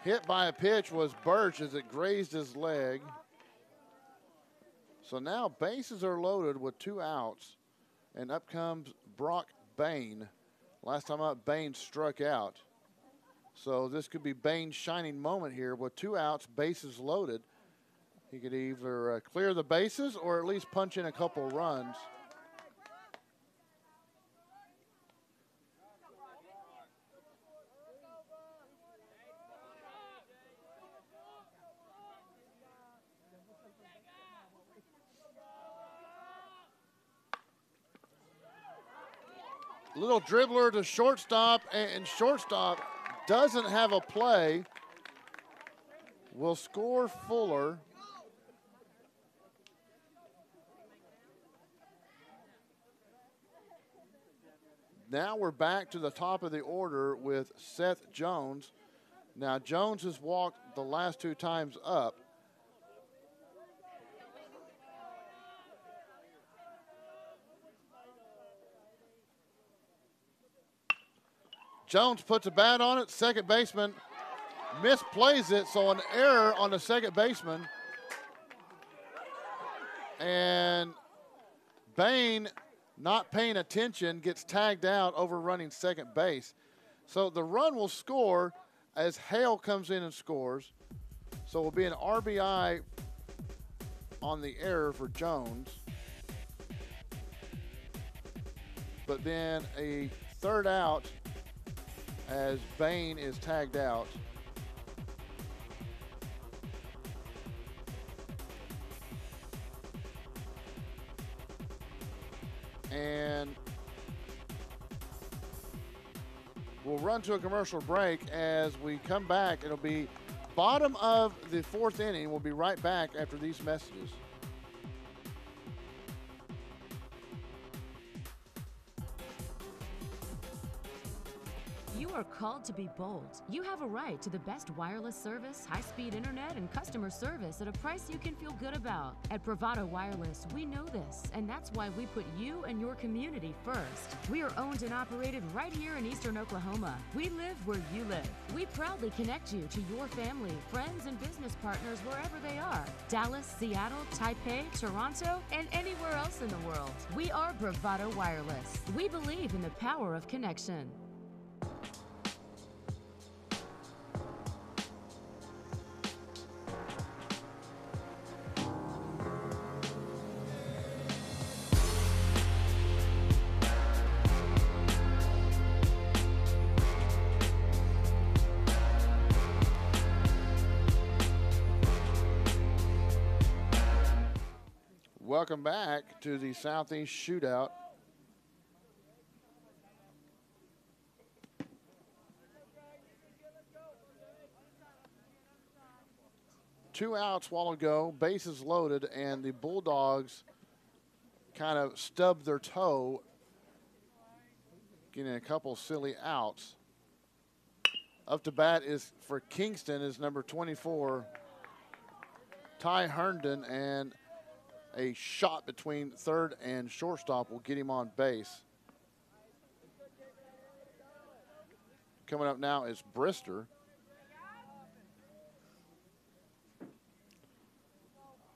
S1: Hit by a pitch was Birch as it grazed his leg. So now bases are loaded with 2 outs. And up comes Brock Bain. Last time up, Bain struck out. So this could be Bain's shining moment here with 2 outs, bases loaded. He could either clear the bases or at least punch in a couple runs. Little dribbler to shortstop, and shortstop doesn't have a play. Will score Fuller. Now we're back to the top of the order with Seth Jones. Now Jones has walked the last 2 times up. Jones puts a bat on it. Second baseman misplays it, so an error on the second baseman. And Bain, not paying attention, gets tagged out overrunning second base. So the run will score as Hale comes in and scores. So it will be an RBI on the error for Jones. But then a third out as Bain is tagged out. And we'll run to a commercial break. As we come back, it'll be bottom of the 4th inning. We'll be right back after these messages.
S2: You are called to be bold. You have a right to the best wireless service, high-speed internet, and customer service at a price you can feel good about. At Bravado Wireless, we know this, and that's why we put you and your community first. We are owned and operated right here in Eastern Oklahoma. We live where you live. We proudly connect you to your family, friends, and business partners wherever they are. Dallas, Seattle, Taipei, Toronto, and anywhere else in the world. We are Bravado Wireless. We believe in the power of connection.
S1: Welcome back to the Southeast Shootout. Two outs while ago, bases loaded, and the Bulldogs kind of stubbed their toe, getting a couple silly outs. Up to bat is for Kingston is number 24, Ty Herndon, and a shot between third and shortstop will get him on base. Coming up now is Brister.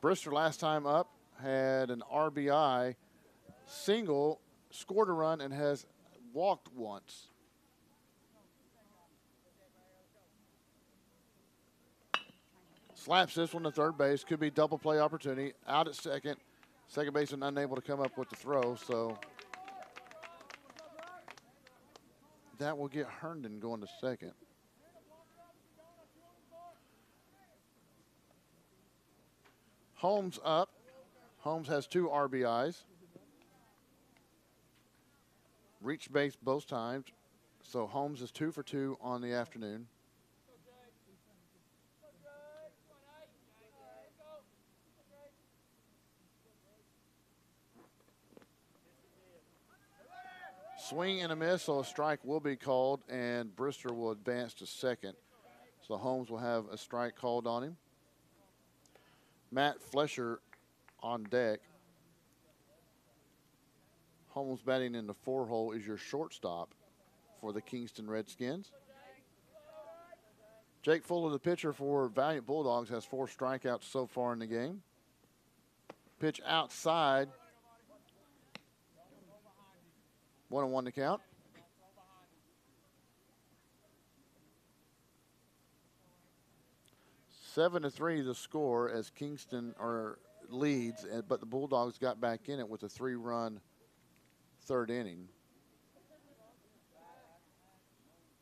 S1: Brister last time up had an RBI single, scored a run, and has walked once. Slaps this one to third base. Could be double play opportunity. Out at second. Second baseman unable to come up with the throw, so that will get Herndon going to second. Holmes up. Holmes has 2 RBIs. Reached base both times. So Holmes is 2 for 2 on the afternoon. Swing and a miss, so a strike will be called, and Brister will advance to second. So Holmes will have a strike called on him. Matt Flesher on deck. Holmes batting in the 4-hole is your shortstop for the Kingston Redskins. Jake Fuller, the pitcher for Valliant Bulldogs, has 4 strikeouts so far in the game. Pitch outside. 1-1 to count. Seven to 3 the score as Kingston leads, but the Bulldogs got back in it with a 3-run third inning.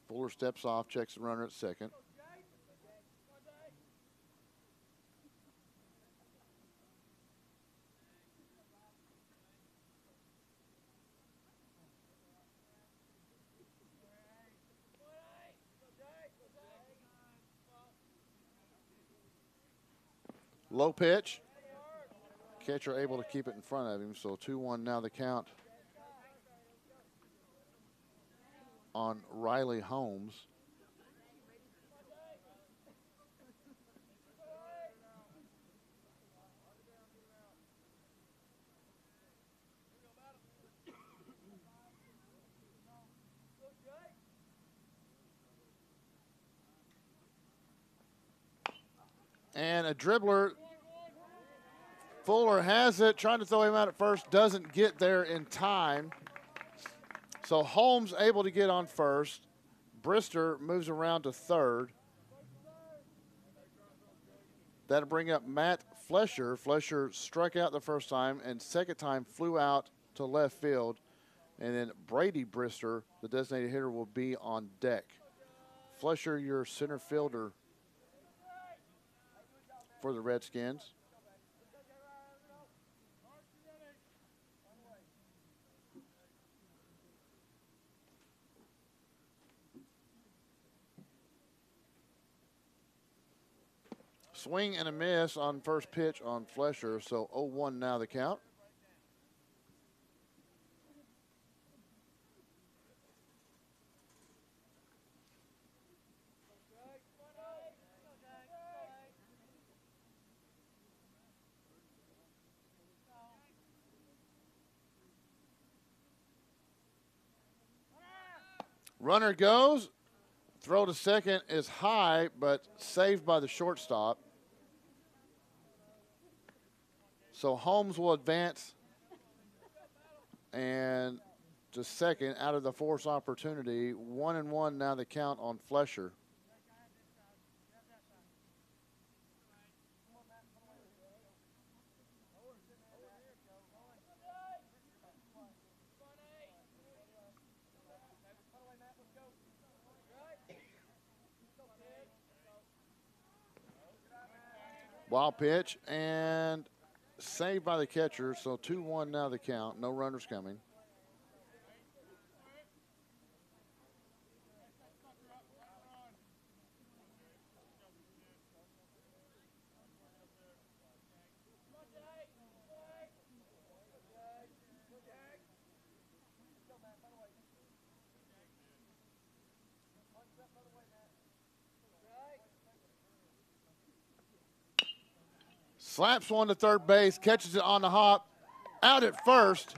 S1: Fuller steps off, checks the runner at second. Low pitch. Catcher able to keep it in front of him, so 2-1 now the count on Riley Holmes. And a dribbler. Fuller has it, trying to throw him out at first, doesn't get there in time. So Holmes able to get on first. Brister moves around to third. That'll bring up Matt Flesher. Flesher struck out the first time, and second time flew out to left field. And then Brady Brister, the designated hitter, will be on deck. Flesher, your center fielder for the Redskins. Swing and a miss on first pitch on Flesher, so 0-1 now the count. Runner goes. Throw to second is high, but saved by the shortstop. So Holmes will advance and to second out of the force opportunity. 1-1 now the count on Flesher. Wild pitch and saved by the catcher, so 2-1 now the count. No runners coming. Slaps one to third base, catches it on the hop, out at first.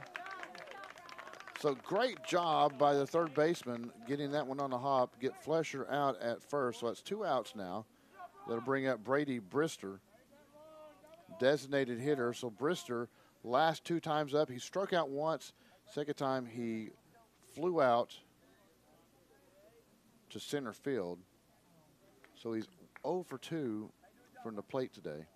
S1: So great job by the third baseman getting that one on the hop, get Flesher out at first. So that's 2 outs now. That'll bring up Brady Brister, designated hitter. So Brister, last 2 times up, he struck out once. Second time he flew out to center field. So he's 0 for 2 from the plate today.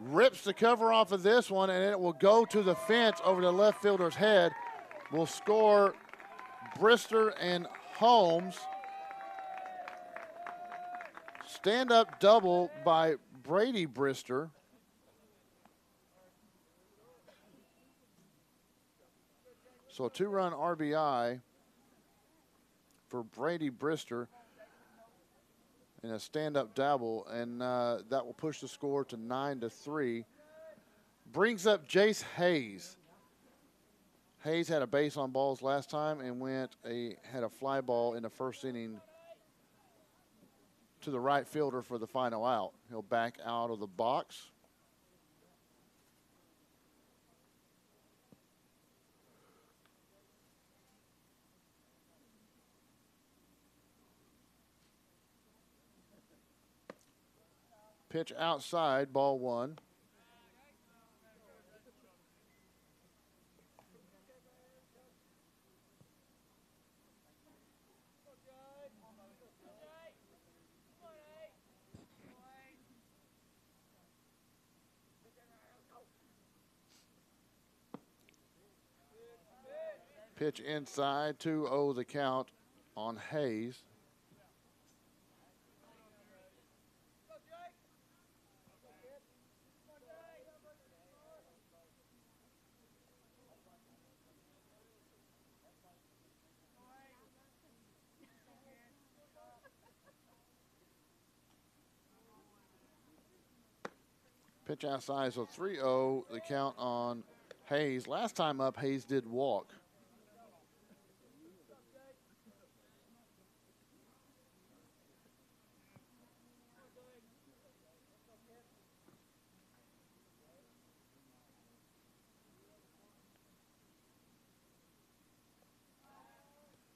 S1: Rips the cover off of this one, and it will go to the fence over the left fielder's head. Will score Brister and Holmes. Stand-up double by Brady Brister. So a 2-run RBI for Brady Brister and a stand-up double, and that will push the score to 9-3. Brings up Jace Hayes. Hayes had a base on balls last time and had a fly ball in the first inning to the right fielder for the final out. He'll back out of the box. Pitch outside, ball 1. Pitch inside, 2-0 the count on Hayes. Pitch outside, so 3-0 the count on Hayes. Last time up, Hayes did walk.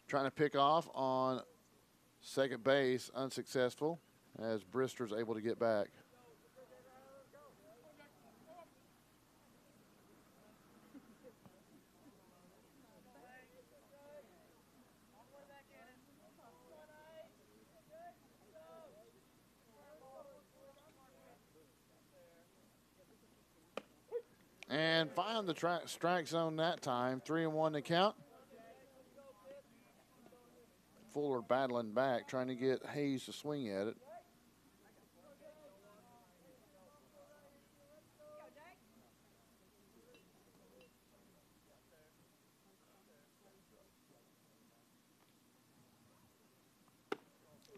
S1: Trying to pick off on second base, unsuccessful, as Brister's able to get back. And find the strike zone that time. 3-1 to count. Fuller battling back, trying to get Hayes to swing at it.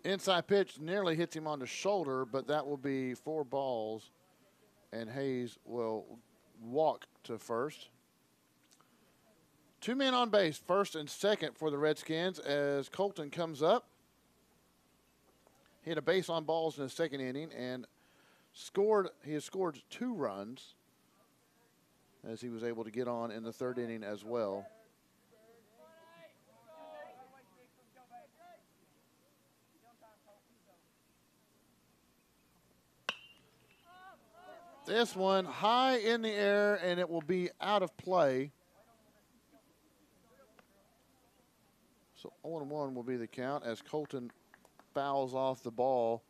S1: Inside pitch nearly hits him on the shoulder, but that will be 4 balls, and Hayes will walk to first. 2 men on base, first and second for the Redskins as Colton comes up. He had a base on balls in the second inning and he has scored 2 runs as he was able to get on in the third inning as well. This one high in the air, and it will be out of play. So 0-1 will be the count as Colton fouls off the ball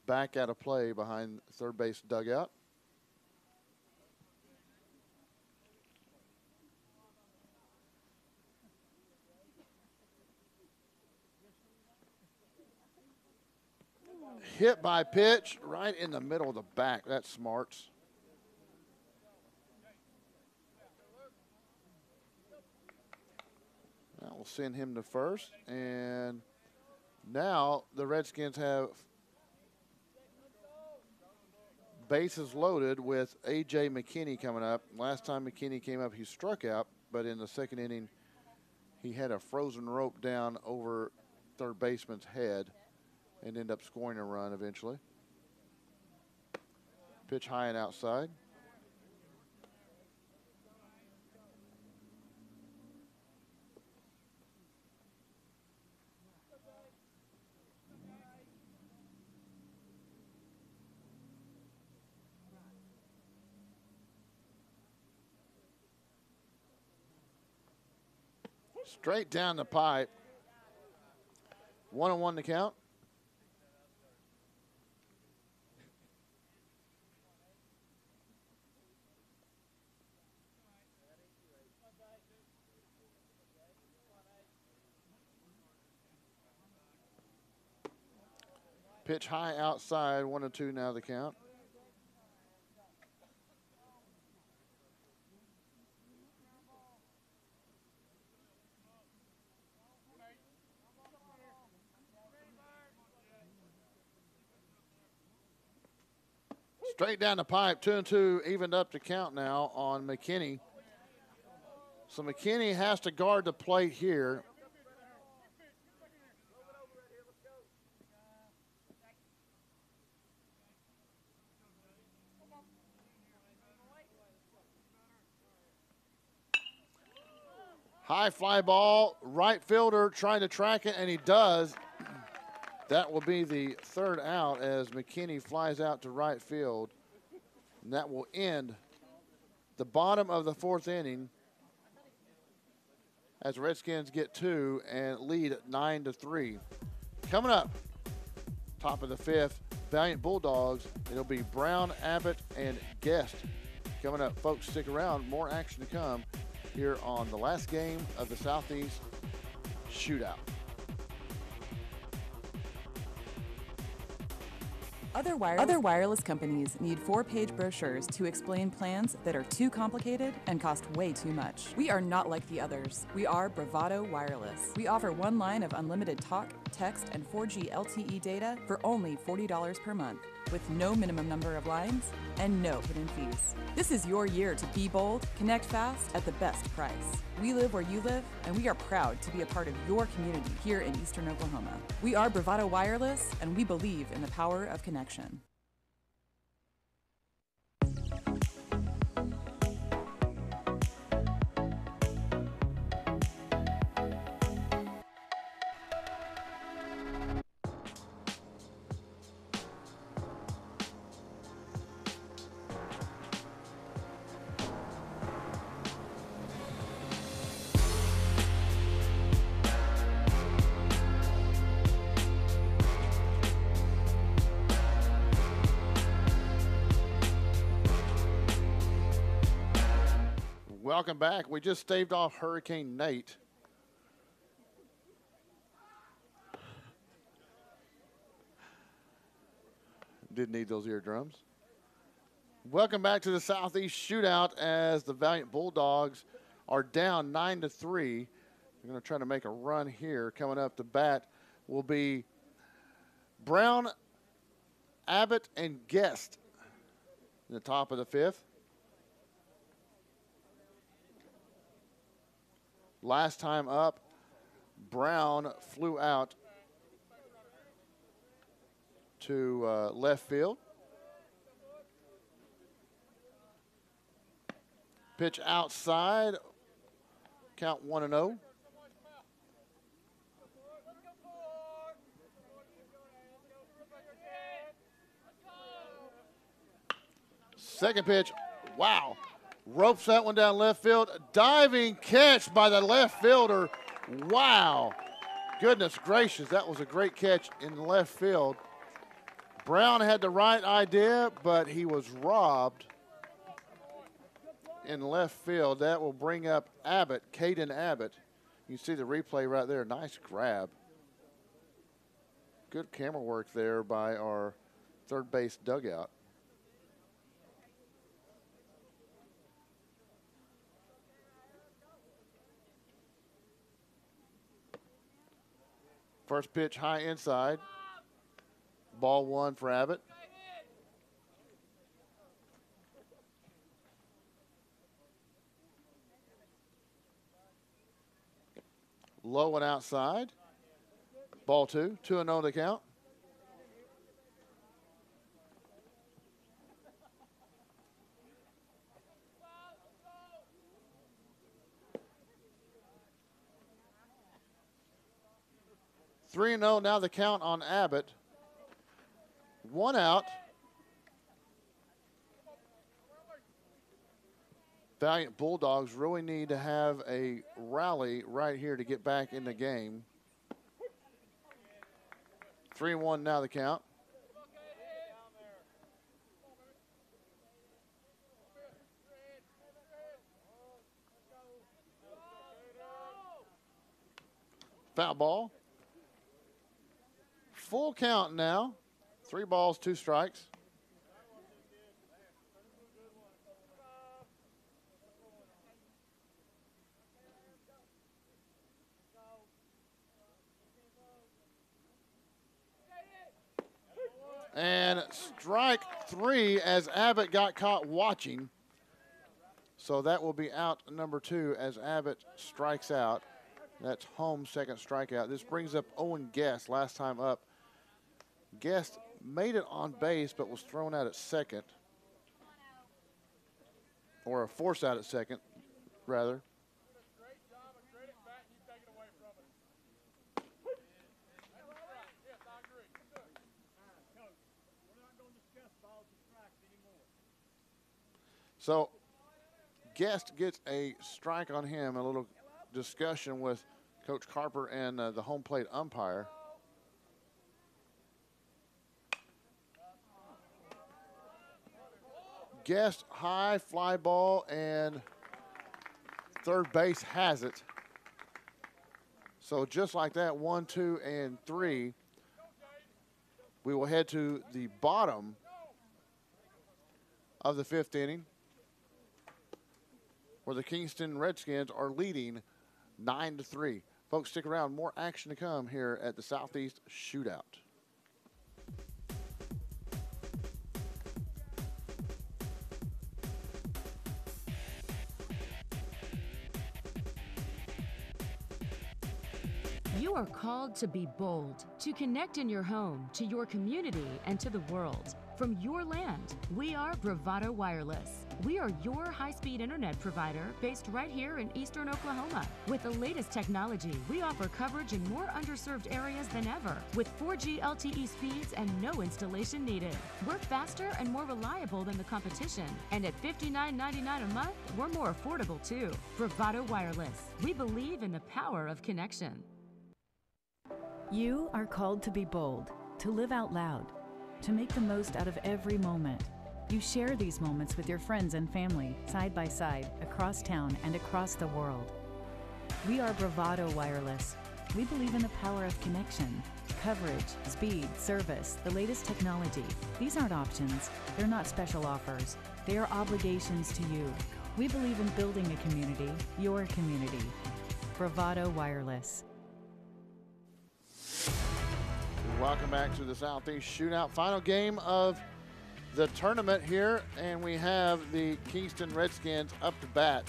S1: back out of play behind third base dugout. Hit by pitch right in the middle of the back. That's smarts. That will send him to first. And now the Redskins have bases loaded with A.J. McKinney coming up. Last time McKinney came up, he struck out, but in the second inning, he had a frozen rope down over third baseman's head and ended up scoring a run eventually. Pitch high and outside. Straight down the pipe. 1-1 to count. Pitch high outside, 1-2 now the count. Straight down the pipe, 2-2, evened up the count now on McKinney. So McKinney has to guard the plate here. High fly ball, right fielder trying to track it, and he does. That will be the third out as McKinney flies out to right field. And that will end the bottom of the fourth inning as Redskins get 2 and lead at 9-3. Coming up, top of the fifth, Valliant Bulldogs. It'll be Brown, Abbott, and Guest. Coming up, folks, stick around. More action to come here on the last game of the Southeast Shootout.
S3: Other wireless companies need 4-page brochures to explain plans that are too complicated and cost way too much. We are not like the others. We are Bravado Wireless. We offer 1 line of unlimited talk, text, and 4G LTE data for only $40 per month, with no minimum number of lines and no hidden fees. This is your year to be bold, connect fast at the best price. We live where you live, and we are proud to be a part of your community here in Eastern Oklahoma. We are Bravado Wireless, and we believe in the power of connection.
S1: Welcome back. We just staved off Hurricane Nate. Didn't need those eardrums. Welcome back to the Southeast Shootout as the Valliant Bulldogs are down 9-3. They're going to try to make a run here. Coming up to bat will be Brown, Abbott, and Guest in the top of the fifth. Last time up, Brown flew out to left field. Pitch outside, count 1-0. Second pitch, wow. Ropes that one down left field. Diving catch by the left fielder. Wow. Goodness gracious, that was a great catch in the left field. Brown had the right idea, but he was robbed in left field. That will bring up Abbott, Caden Abbott. You see the replay right there. Nice grab. Good camera work there by our third base dugout. First pitch high inside. Ball 1 for Abbott. Low and outside. Ball 2. 2-0 to count. Three and 0 now the count on Abbott. 1 out. Valliant Bulldogs really need to have a rally right here to get back in the game. 3-1 now the count. Foul ball. Full count now 3 balls, 2 strikes. And strike 3 as Abbott got caught watching. So that will be out number 2 as Abbott strikes out. That's Holmes' second strikeout. This brings up Owen Guest, last time up. Guest made it on base but was thrown out at second. Or a force out at second, rather. So Guest gets a strike on him, a little discussion with Coach Carper and the home plate umpire. Guest high fly ball, and third base has it. So just like that, 1, 2, and 3, we will head to the bottom of the 5th inning, where the Kingston Redskins are leading 9-3. Folks, stick around. More action to come here at the Southeast Shootout.
S2: You are called to be bold, to connect in your home, to your community, and to the world. From your land, we are Bravado Wireless. We are your high-speed internet provider based right here in eastern Oklahoma. With the latest technology, we offer coverage in more underserved areas than ever, with 4G LTE speeds and no installation needed. We're faster and more reliable than the competition, and at $59.99 a month, we're more affordable too. Bravado Wireless. We believe in the power of connection.
S4: You are called to be bold, to live out loud, to make the most out of every moment. You share these moments with your friends and family, side by side, across town and across the world. We are Bravado Wireless. We believe in the power of connection, coverage, speed, service, the latest technology. These aren't options. They're not special offers. They are obligations to you. We believe in building a community, your community. Bravado Wireless.
S1: Welcome back to the Southeast Shootout. Final game of the tournament here, and we have the Kingston Redskins up to bat.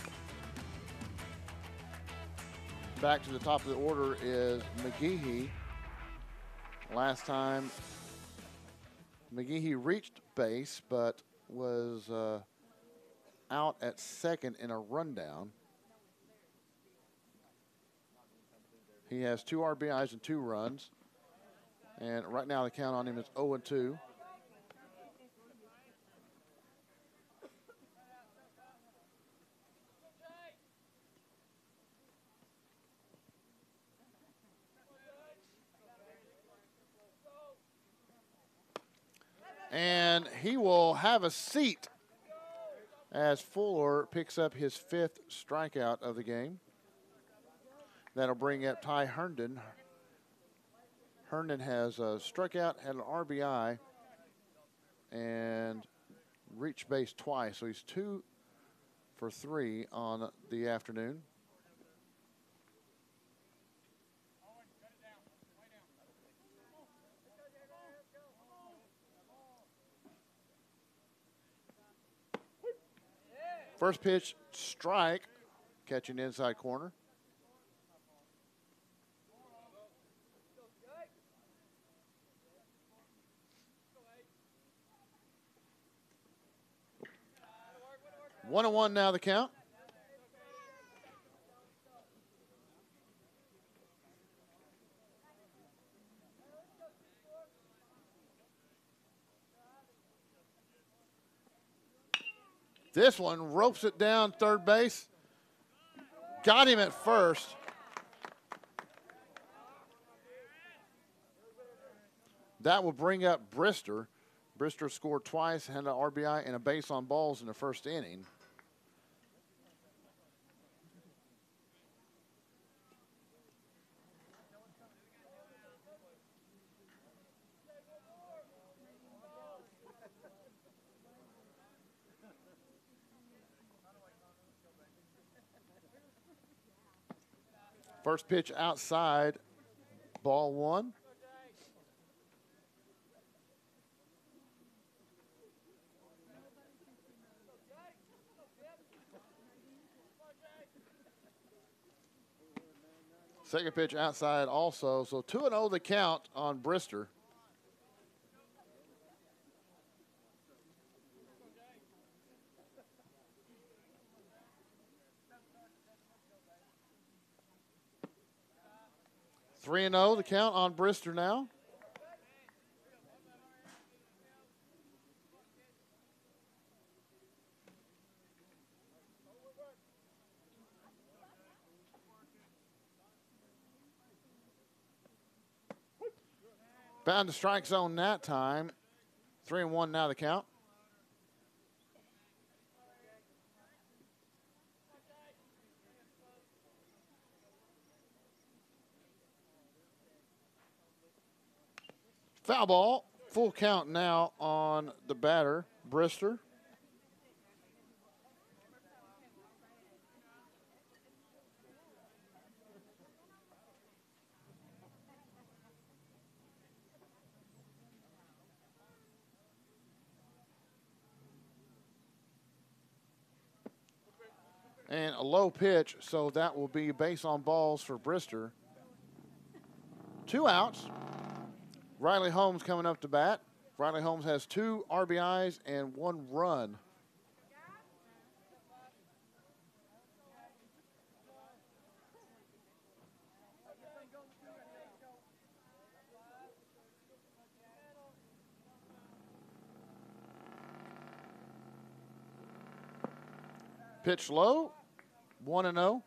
S1: Back to the top of the order is McGehee. Last time, McGehee reached base, but was out at second in a rundown. He has 2 RBIs and 2 runs. And right now the count on him is 0-2. And he will have a seat as Fuller picks up his 5th strikeout of the game. That'll bring up Ty Herndon. Herndon has struck out, had an RBI, and reached base twice. So he's 2 for 3 on the afternoon. First pitch, strike, catching inside corner. One and one now the count. This one ropes it down third base. Got him at first. That will bring up Brister. Brister scored twice, had an RBI and a base on balls in the first inning. First pitch outside, ball one. Second pitch outside also. So 2-0 the count on Brister. Three and 0 the count on Brister now. Found the strike zone that time. 3-1 now the count. Foul ball. Full count now on the batter, Brister. And a low pitch, so that will be base on balls for Brister. 2 outs. Riley Holmes coming up to bat. Riley Holmes has 2 RBIs and 1 run. Pitch low, 1-0.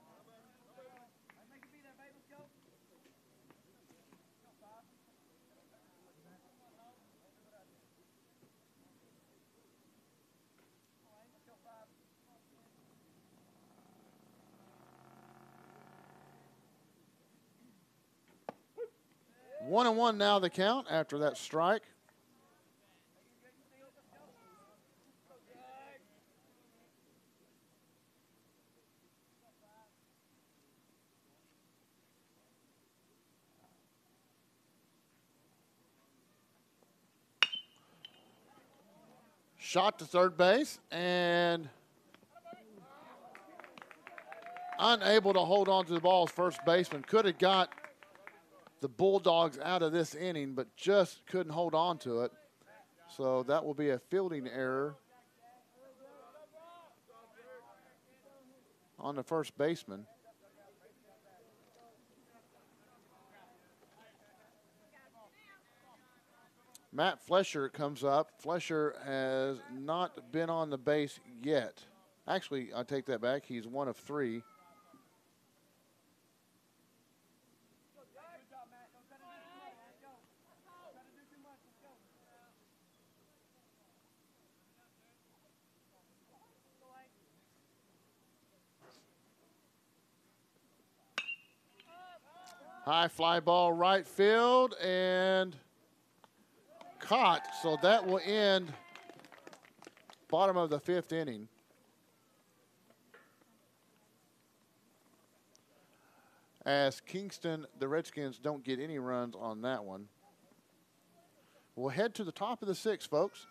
S1: One and one now the count after that strike. Shot to third base and unable to hold on to the ball as first baseman. Could have got the Bulldogs out of this inning, but just couldn't hold on to it. So that will be a fielding error on the first baseman. Matt Flesher comes up. Flesher has not been on the base yet. Actually, I take that back. He's 1 of 3. High fly ball right field and caught. So that will end bottom of the 5th inning. As Kingston, the Redskins don't get any runs on that one. We'll head to the top of the 6th, folks.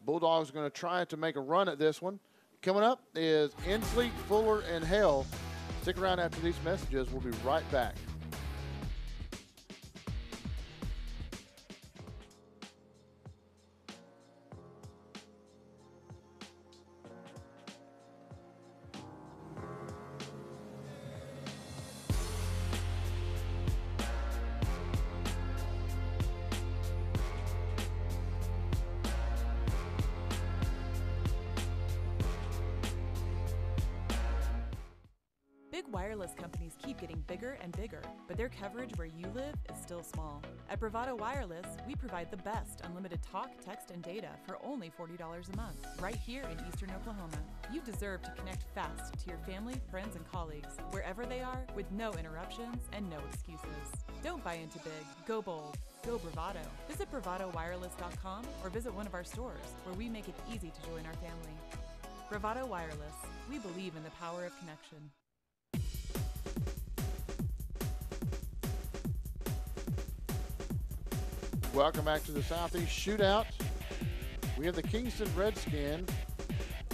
S1: Bulldogs are going to try to make a run at this one. Coming up is Inslee, Fuller, and Hale. Stick around after these messages. We'll be right back.
S3: Big wireless companies keep getting bigger and bigger, but their coverage where you live is still small. At Bravado Wireless, we provide the best unlimited talk, text, and data for only $40 a month, right here in Eastern Oklahoma. You deserve to connect fast to your family, friends, and colleagues, wherever they are, with no interruptions and no excuses. Don't buy into big. Go bold. Go Bravado. Visit bravadowireless.com or visit one of our stores, where we make it easy to join our family. Bravado Wireless. We believe in the power of connection.
S1: Welcome back to the Southeast Shootout. We have the Kingston Redskins,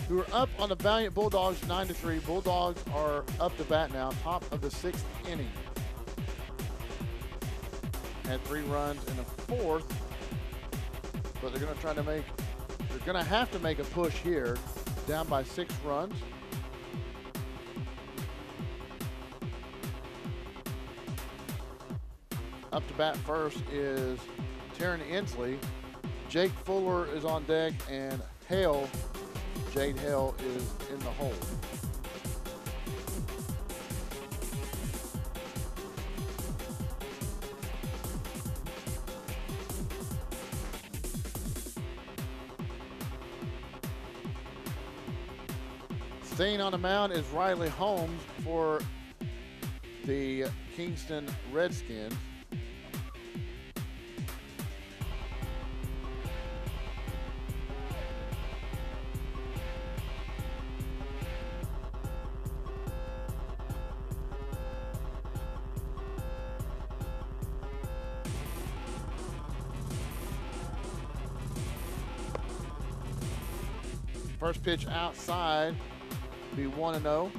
S1: who are up on the Valliant Bulldogs 9-3. Bulldogs are up to bat now, top of the 6th inning. Had 3 runs in the 4th, but they're going to have to make a push here, down by 6 runs. Up to bat first is Taryn Inslee. Jake Fuller is on deck, and Jade Hale is in the hole. Staying on the mound is Riley Holmes for the Kingston Redskins. First pitch outside, be 1-0.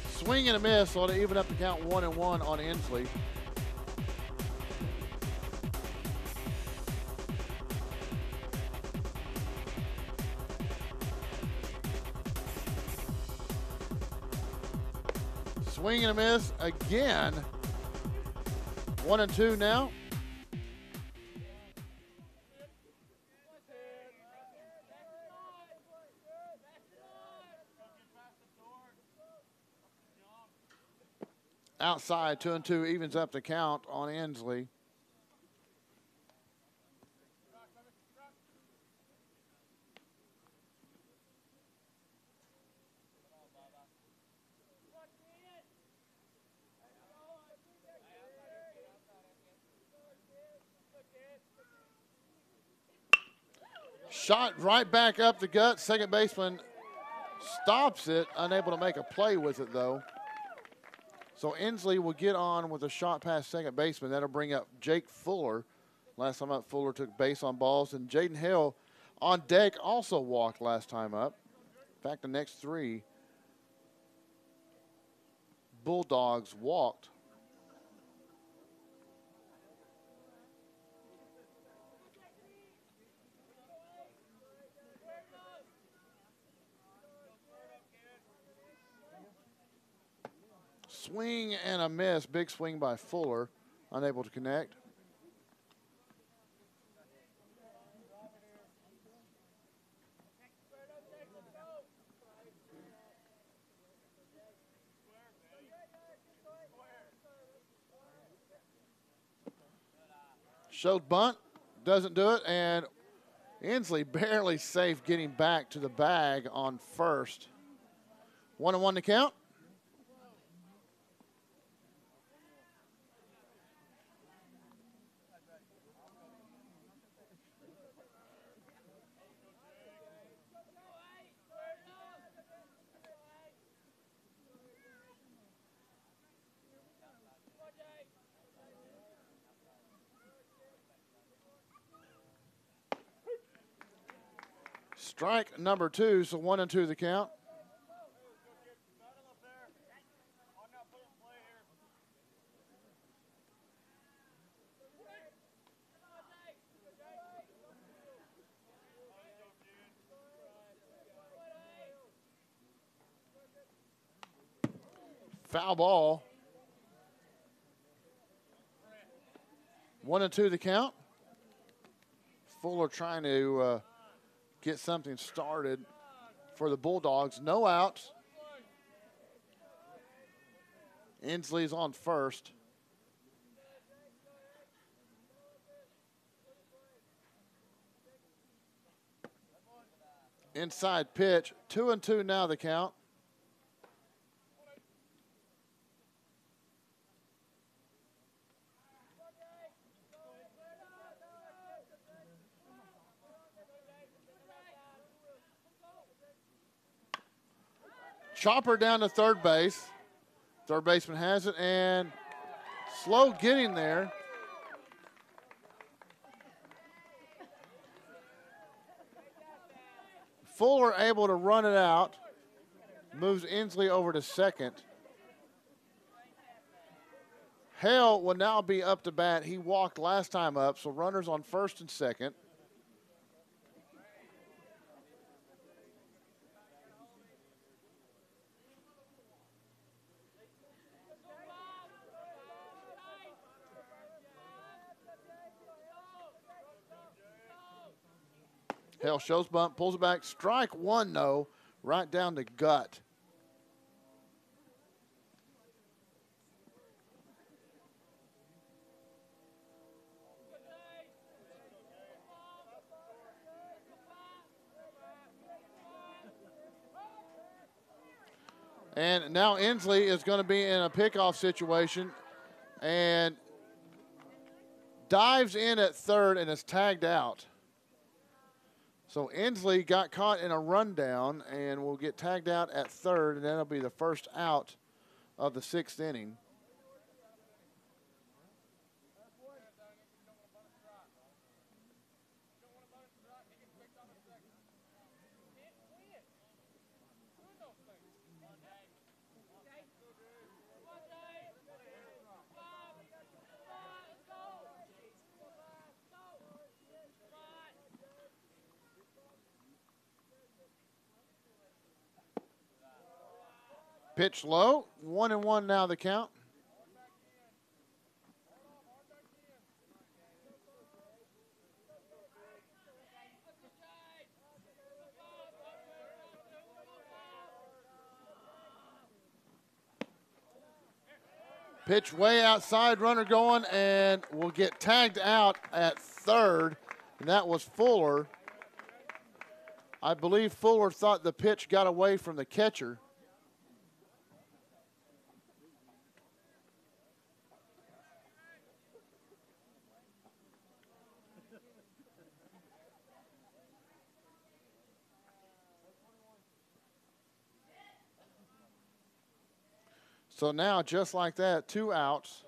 S1: Swing and a miss, so to even up the count 1-1 on Inslee. Swing and a miss again. 1-2 now. Outside, 2-2 evens up the count on Inslee. Shot right back up the gut. Second baseman stops it, unable to make a play with it though. So Inslee will get on with a shot past second baseman. That'll bring up Jake Fuller. Last time up, Fuller took base on balls. And Jaden Hale on deck also walked last time up. In fact, the next 3 Bulldogs walked. Swing and a miss. Big swing by Fuller. Unable to connect. Showed bunt. Doesn't do it. And Inslee barely safe getting back to the bag on first. 1-1 to count. Strike number 2, so 1-2 the count. Foul ball. 1-2 the count. Fuller trying to get something started for the Bulldogs. No outs. Inslee's on first. Inside pitch. 2-2 now the count. chopper down to third base. Third baseman has it, and slow getting there. Fuller able to run it out. Moves Inslee over to second. Hale will now be up to bat. He walked last time up, so runners on first and second. Hale shows bunt, pulls it back. Strike one, though, right down the gut. And now Inslee is going to be in a pickoff situation and dives in at third and is tagged out. So Inslee got caught in a rundown and will get tagged out at third, and that'll be the first out of the sixth inning. Pitch low, 1-1 now the count. Pitch way outside, runner going, and will get tagged out at third, and that was Fuller. I believe Fuller thought the pitch got away from the catcher. So now, just like that, 2 outs.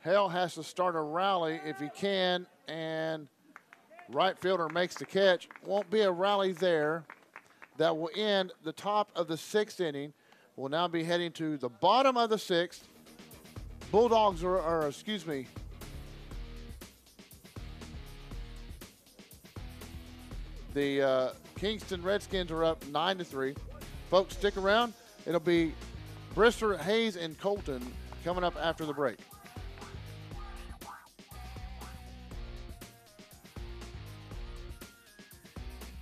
S1: Hale has to start a rally if he can, and right fielder makes the catch. Won't be a rally there. That will end the top of the 6th inning. We'll now be heading to the bottom of the 6th. Bulldogs the Kingston Redskins are up 9-3. Folks, stick around. It'll be Brister, Hayes, and Colton coming up after the break.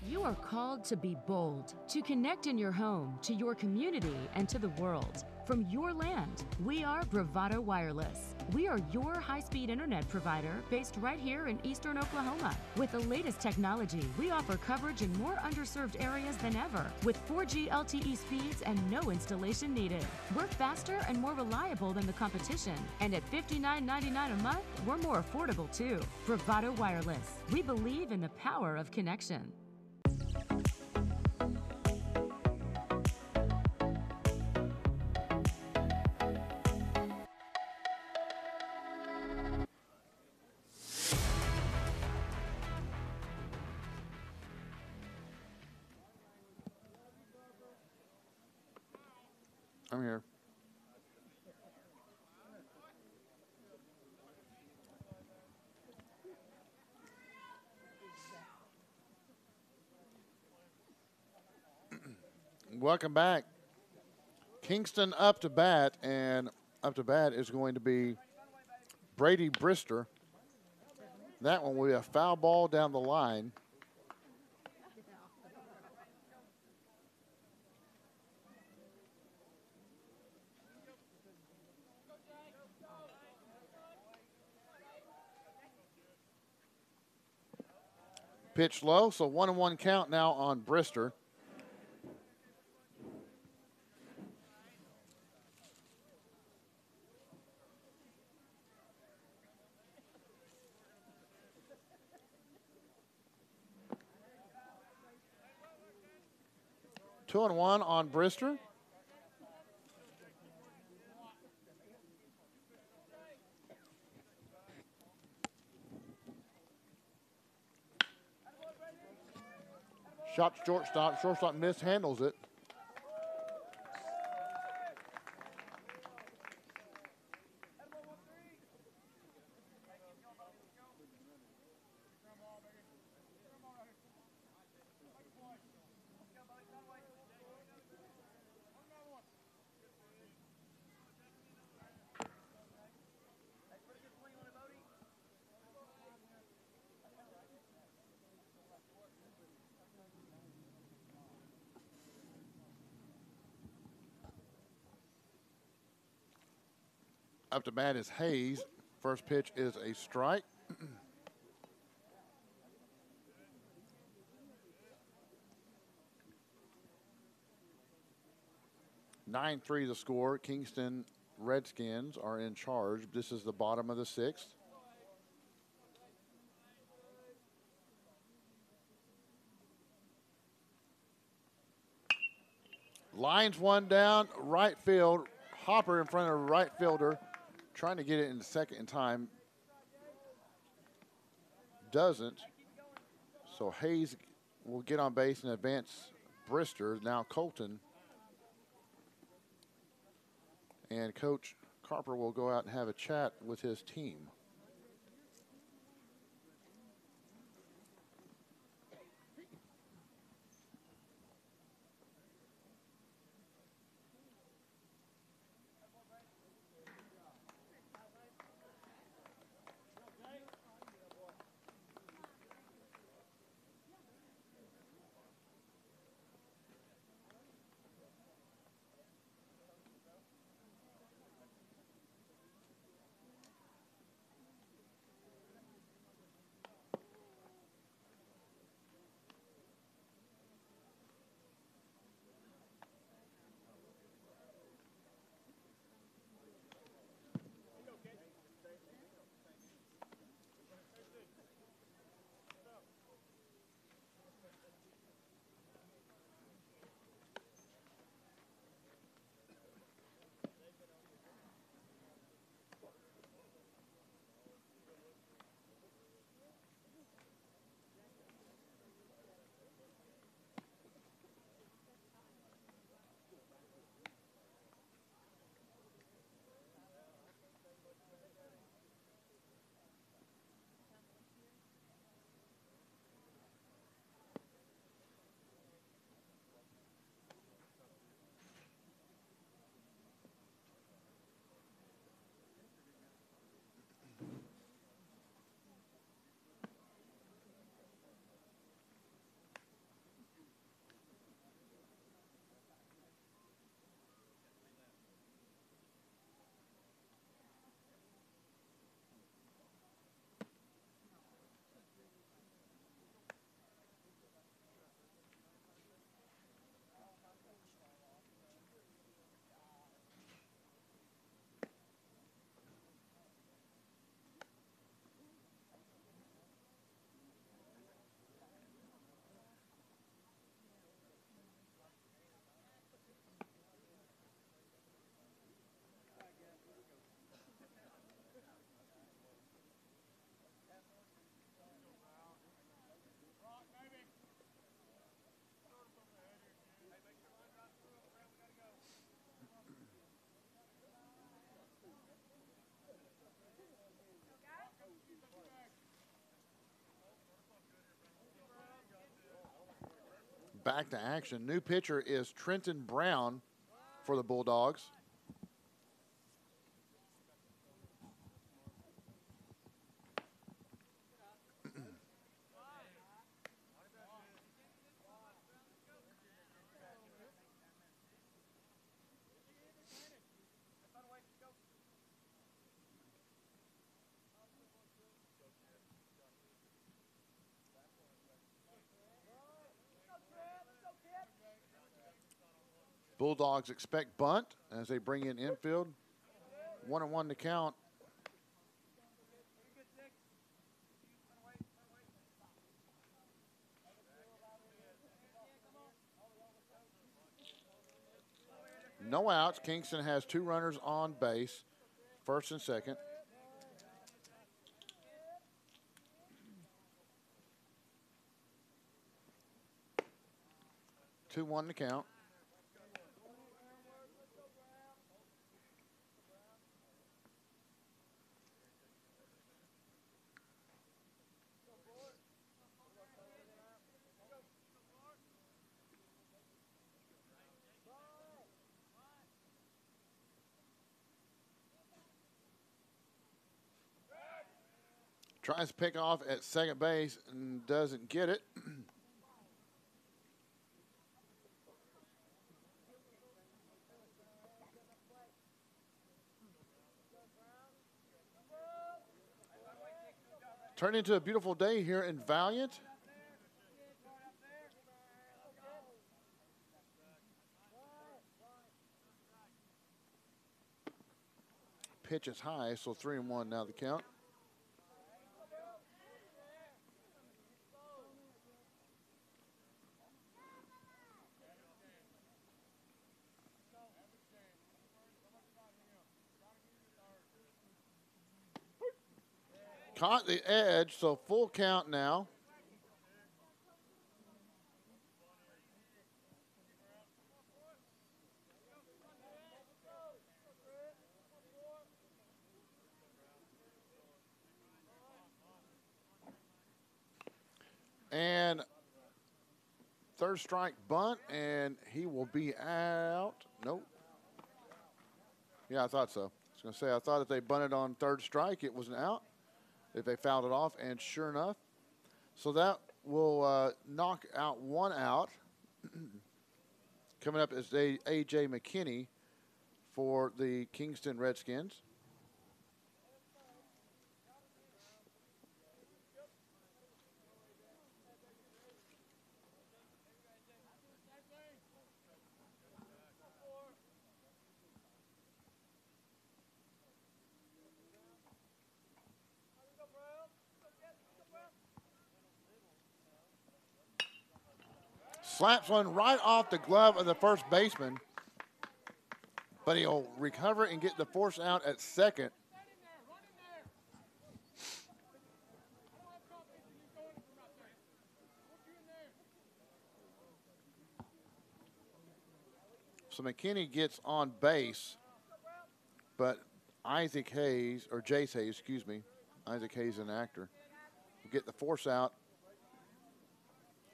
S2: You are called to be bold, to connect in your home, to your community, and to the world. From your land, we are Bravado Wireless. We are your high-speed internet provider based right here in eastern Oklahoma. With the latest technology, we offer coverage in more underserved areas than ever, with 4G LTE speeds and no installation needed. We're faster and more reliable than the competition, and at $59.99 a month, we're more affordable too. Bravado Wireless. We believe in the power of connection.
S1: I'm here. Welcome back. Kingston up to bat, and up to bat is going to be Brady Brister. That one will be a foul ball down the line. Pitch low, so 1-1 count now on Brister. 2-1 on Brister. Shot shortstop. Shortstop mishandles it. Up to bat is Hayes. First pitch is a strike. 9-3 the score. Kingston Redskins are in charge. This is the bottom of the sixth. Lines one down, right field. Hopper in front of the right fielder, trying to get it in the second in time. Doesn't. So Hayes will get on base and advance Brister. Now Colton. And Coach Carper will go out and have a chat with his team. Back to action. New pitcher is Trenton Brown for the Bulldogs. Bulldogs expect bunt as they bring in infield. 1-1 to count. No outs. Kingston has 2 runners on base, first and second. Two, 1 to count. Tries to pick off at second base and doesn't get it. Turned into a beautiful day here in Valliant. Pitch is high, so 3-1 now the count. Caught the edge, so full count now. And third strike bunt, and he will be out. Nope. Yeah, I thought so. I was going to say, I thought if they bunted on third strike, it was an out. If they fouled it off, and sure enough. So that will knock out 1 out. Coming up is A.J. McKinney for the Kingston Redskins. Slaps one right off the glove of the first baseman, but he'll recover and get the force out at second. So McKinney gets on base, but Isaac Hayes, or Jace Hayes, excuse me, Isaac Hayes, an actor, will get the force out.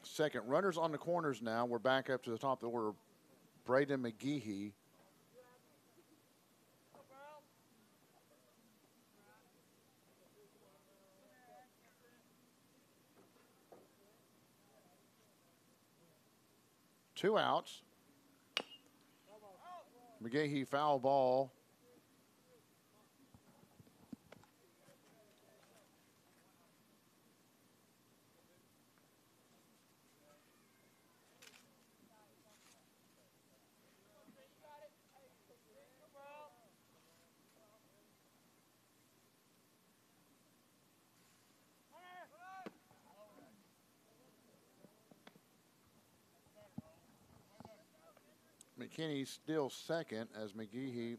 S1: Second. Runners on the corners now. We're back up to the top of the order. Braden McGehee. Two outs. McGehee foul ball. McKinney still second as McGehee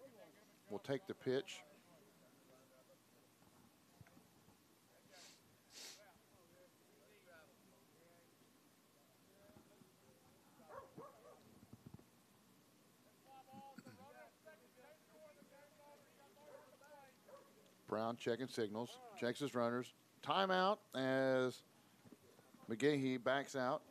S1: will take the pitch. Brown checking signals, checks his runners. Timeout as McGehee backs out.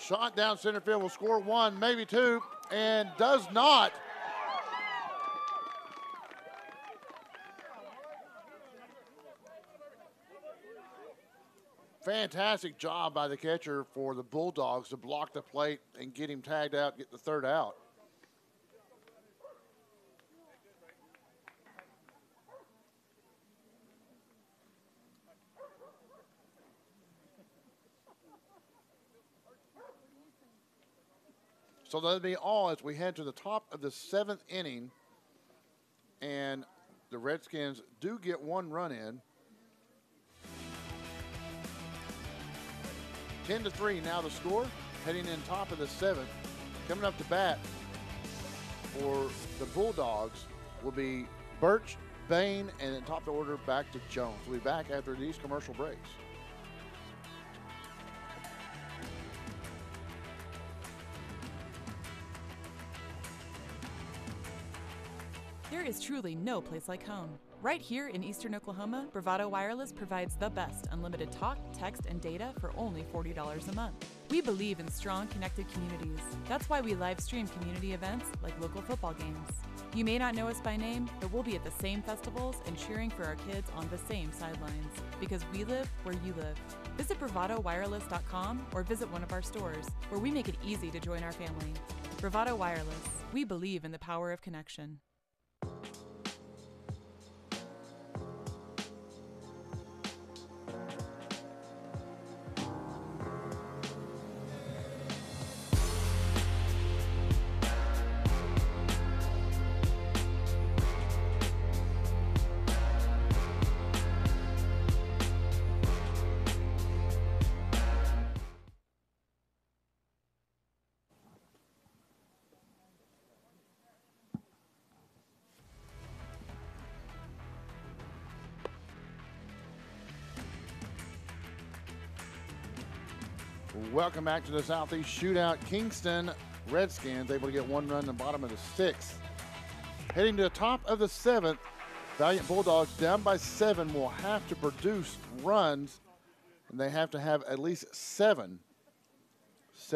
S1: Shot down center field will score 1, maybe 2, and does not. Fantastic job by the catcher for the Bulldogs to block the plate and get him tagged out, get the third out. So that'll be all as we head to the top of the 7th inning. And the Redskins do get 1 run in. 10-3 now the score. Heading in top of the 7th. Coming up to bat for the Bulldogs will be Birch, Bain, and then top of the order back to Jones. We'll be back after these commercial breaks.
S3: There is truly no place like home. Right here in Eastern Oklahoma, Bravado Wireless provides the best unlimited talk, text, and data for only $40 a month. We believe in strong, connected communities. That's why we live stream community events like local football games. You may not know us by name, but we'll be at the same festivals and cheering for our kids on the same sidelines. Because we live where you live. Visit BravadoWireless.com or visit one of our stores, where we make it easy to join our family. Bravado Wireless. We believe in the power of connection.
S1: Welcome back to the Southeast Shootout. Kingston Redskins able to get 1 run in the bottom of the 6th. Heading to the top of the 7th, Valliant Bulldogs down by 7 will have to produce runs, and they have to have at least 7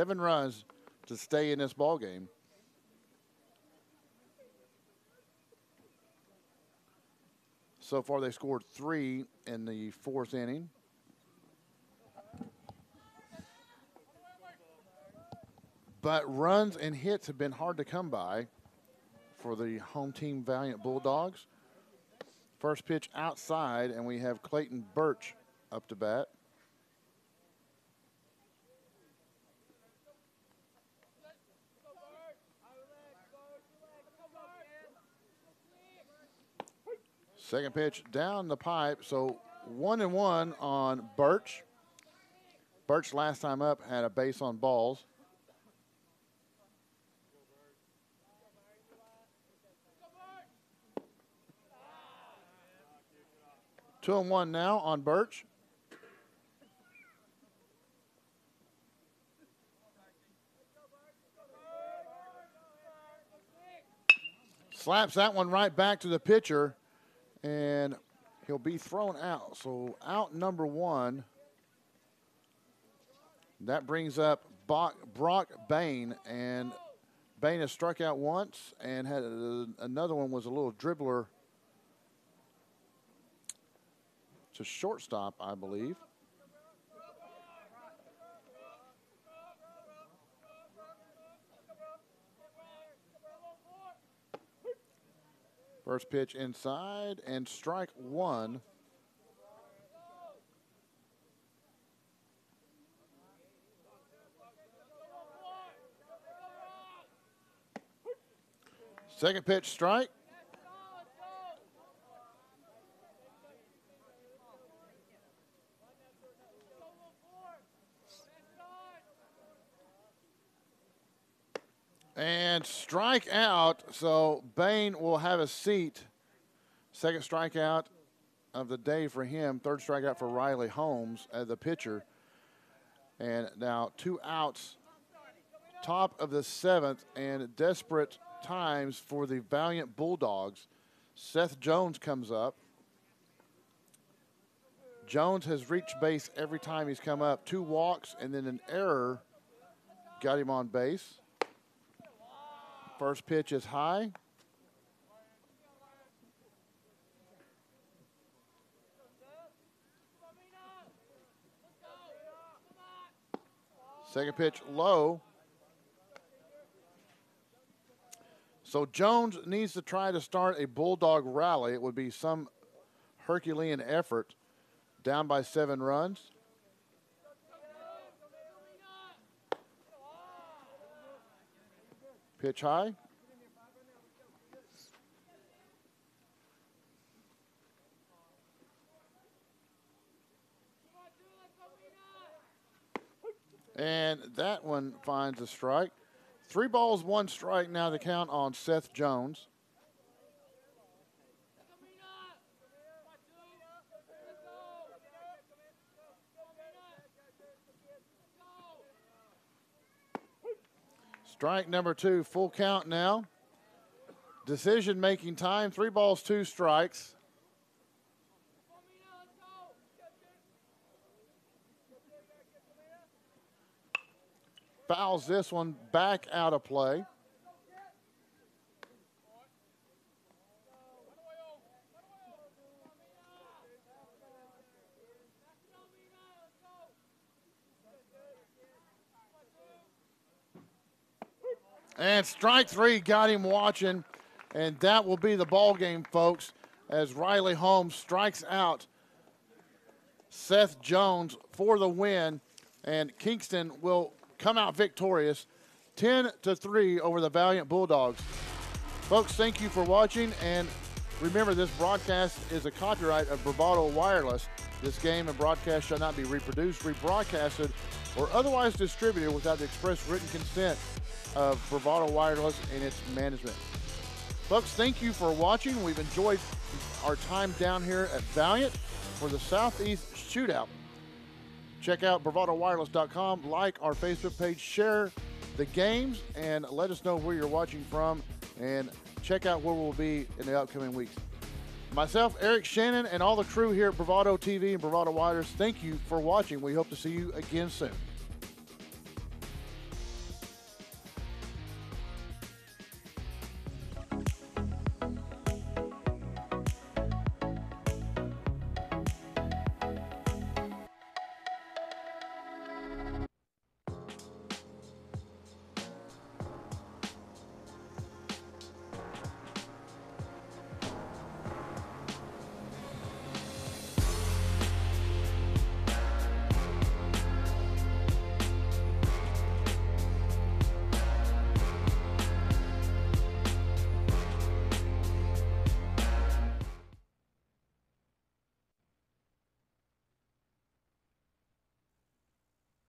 S1: runs to stay in this ball game. So far, they scored 3 in the 4th inning. But runs and hits have been hard to come by for the home team Valliant Bulldogs. First pitch outside, and we have Clayton Birch up to bat. Second pitch down the pipe, so 1-1 on Birch. Birch last time up had a base on balls. Two and one now on Birch. Slaps that one right back to the pitcher, and he'll be thrown out. So out number 1. That brings up Brock Bain, and Bain has struck out once and had another one was a little dribbler to shortstop, I believe. First pitch inside and strike 1. Second pitch strike. And strike out, so Bain will have a seat. Second strikeout of the day for him. Third strikeout for Riley Holmes as the pitcher. And now 2 outs, top of the 7th, and desperate times for the Valliant Bulldogs. Seth Jones comes up. Jones has reached base every time he's come up. 2 walks and then an error got him on base. First pitch is high. Second pitch low. So Jones needs to try to start a Bulldog rally. It would be some Herculean effort, down by 7 runs. Pitch high. And that one finds a strike. 3 balls, 1 strike now the count on Seth Jones. Strike number 2, full count now. Decision-making time, 3 balls, 2 strikes. Fouls this one back out of play. And strike 3 got him watching, and that will be the ball game, folks, as Riley Holmes strikes out Seth Jones for the win, and Kingston will come out victorious 10-3 over the Valliant Bulldogs. Folks, thank you for watching, and remember, this broadcast is a copyright of Bravado Wireless. This game and broadcast shall not be reproduced, rebroadcasted, or otherwise distributed without the express written consent of Bravado Wireless and its management. Folks, thank you for watching. We've enjoyed our time down here at Valliant for the Southeast Shootout. Check out bravadowireless.com, like our Facebook page, share the games, and let us know where you're watching from, and check out where we'll be in the upcoming weeks. Myself, Eric Shannon, and all the crew here at Bravado TV and Bravado Wireless, thank you for watching. We hope to see you again soon.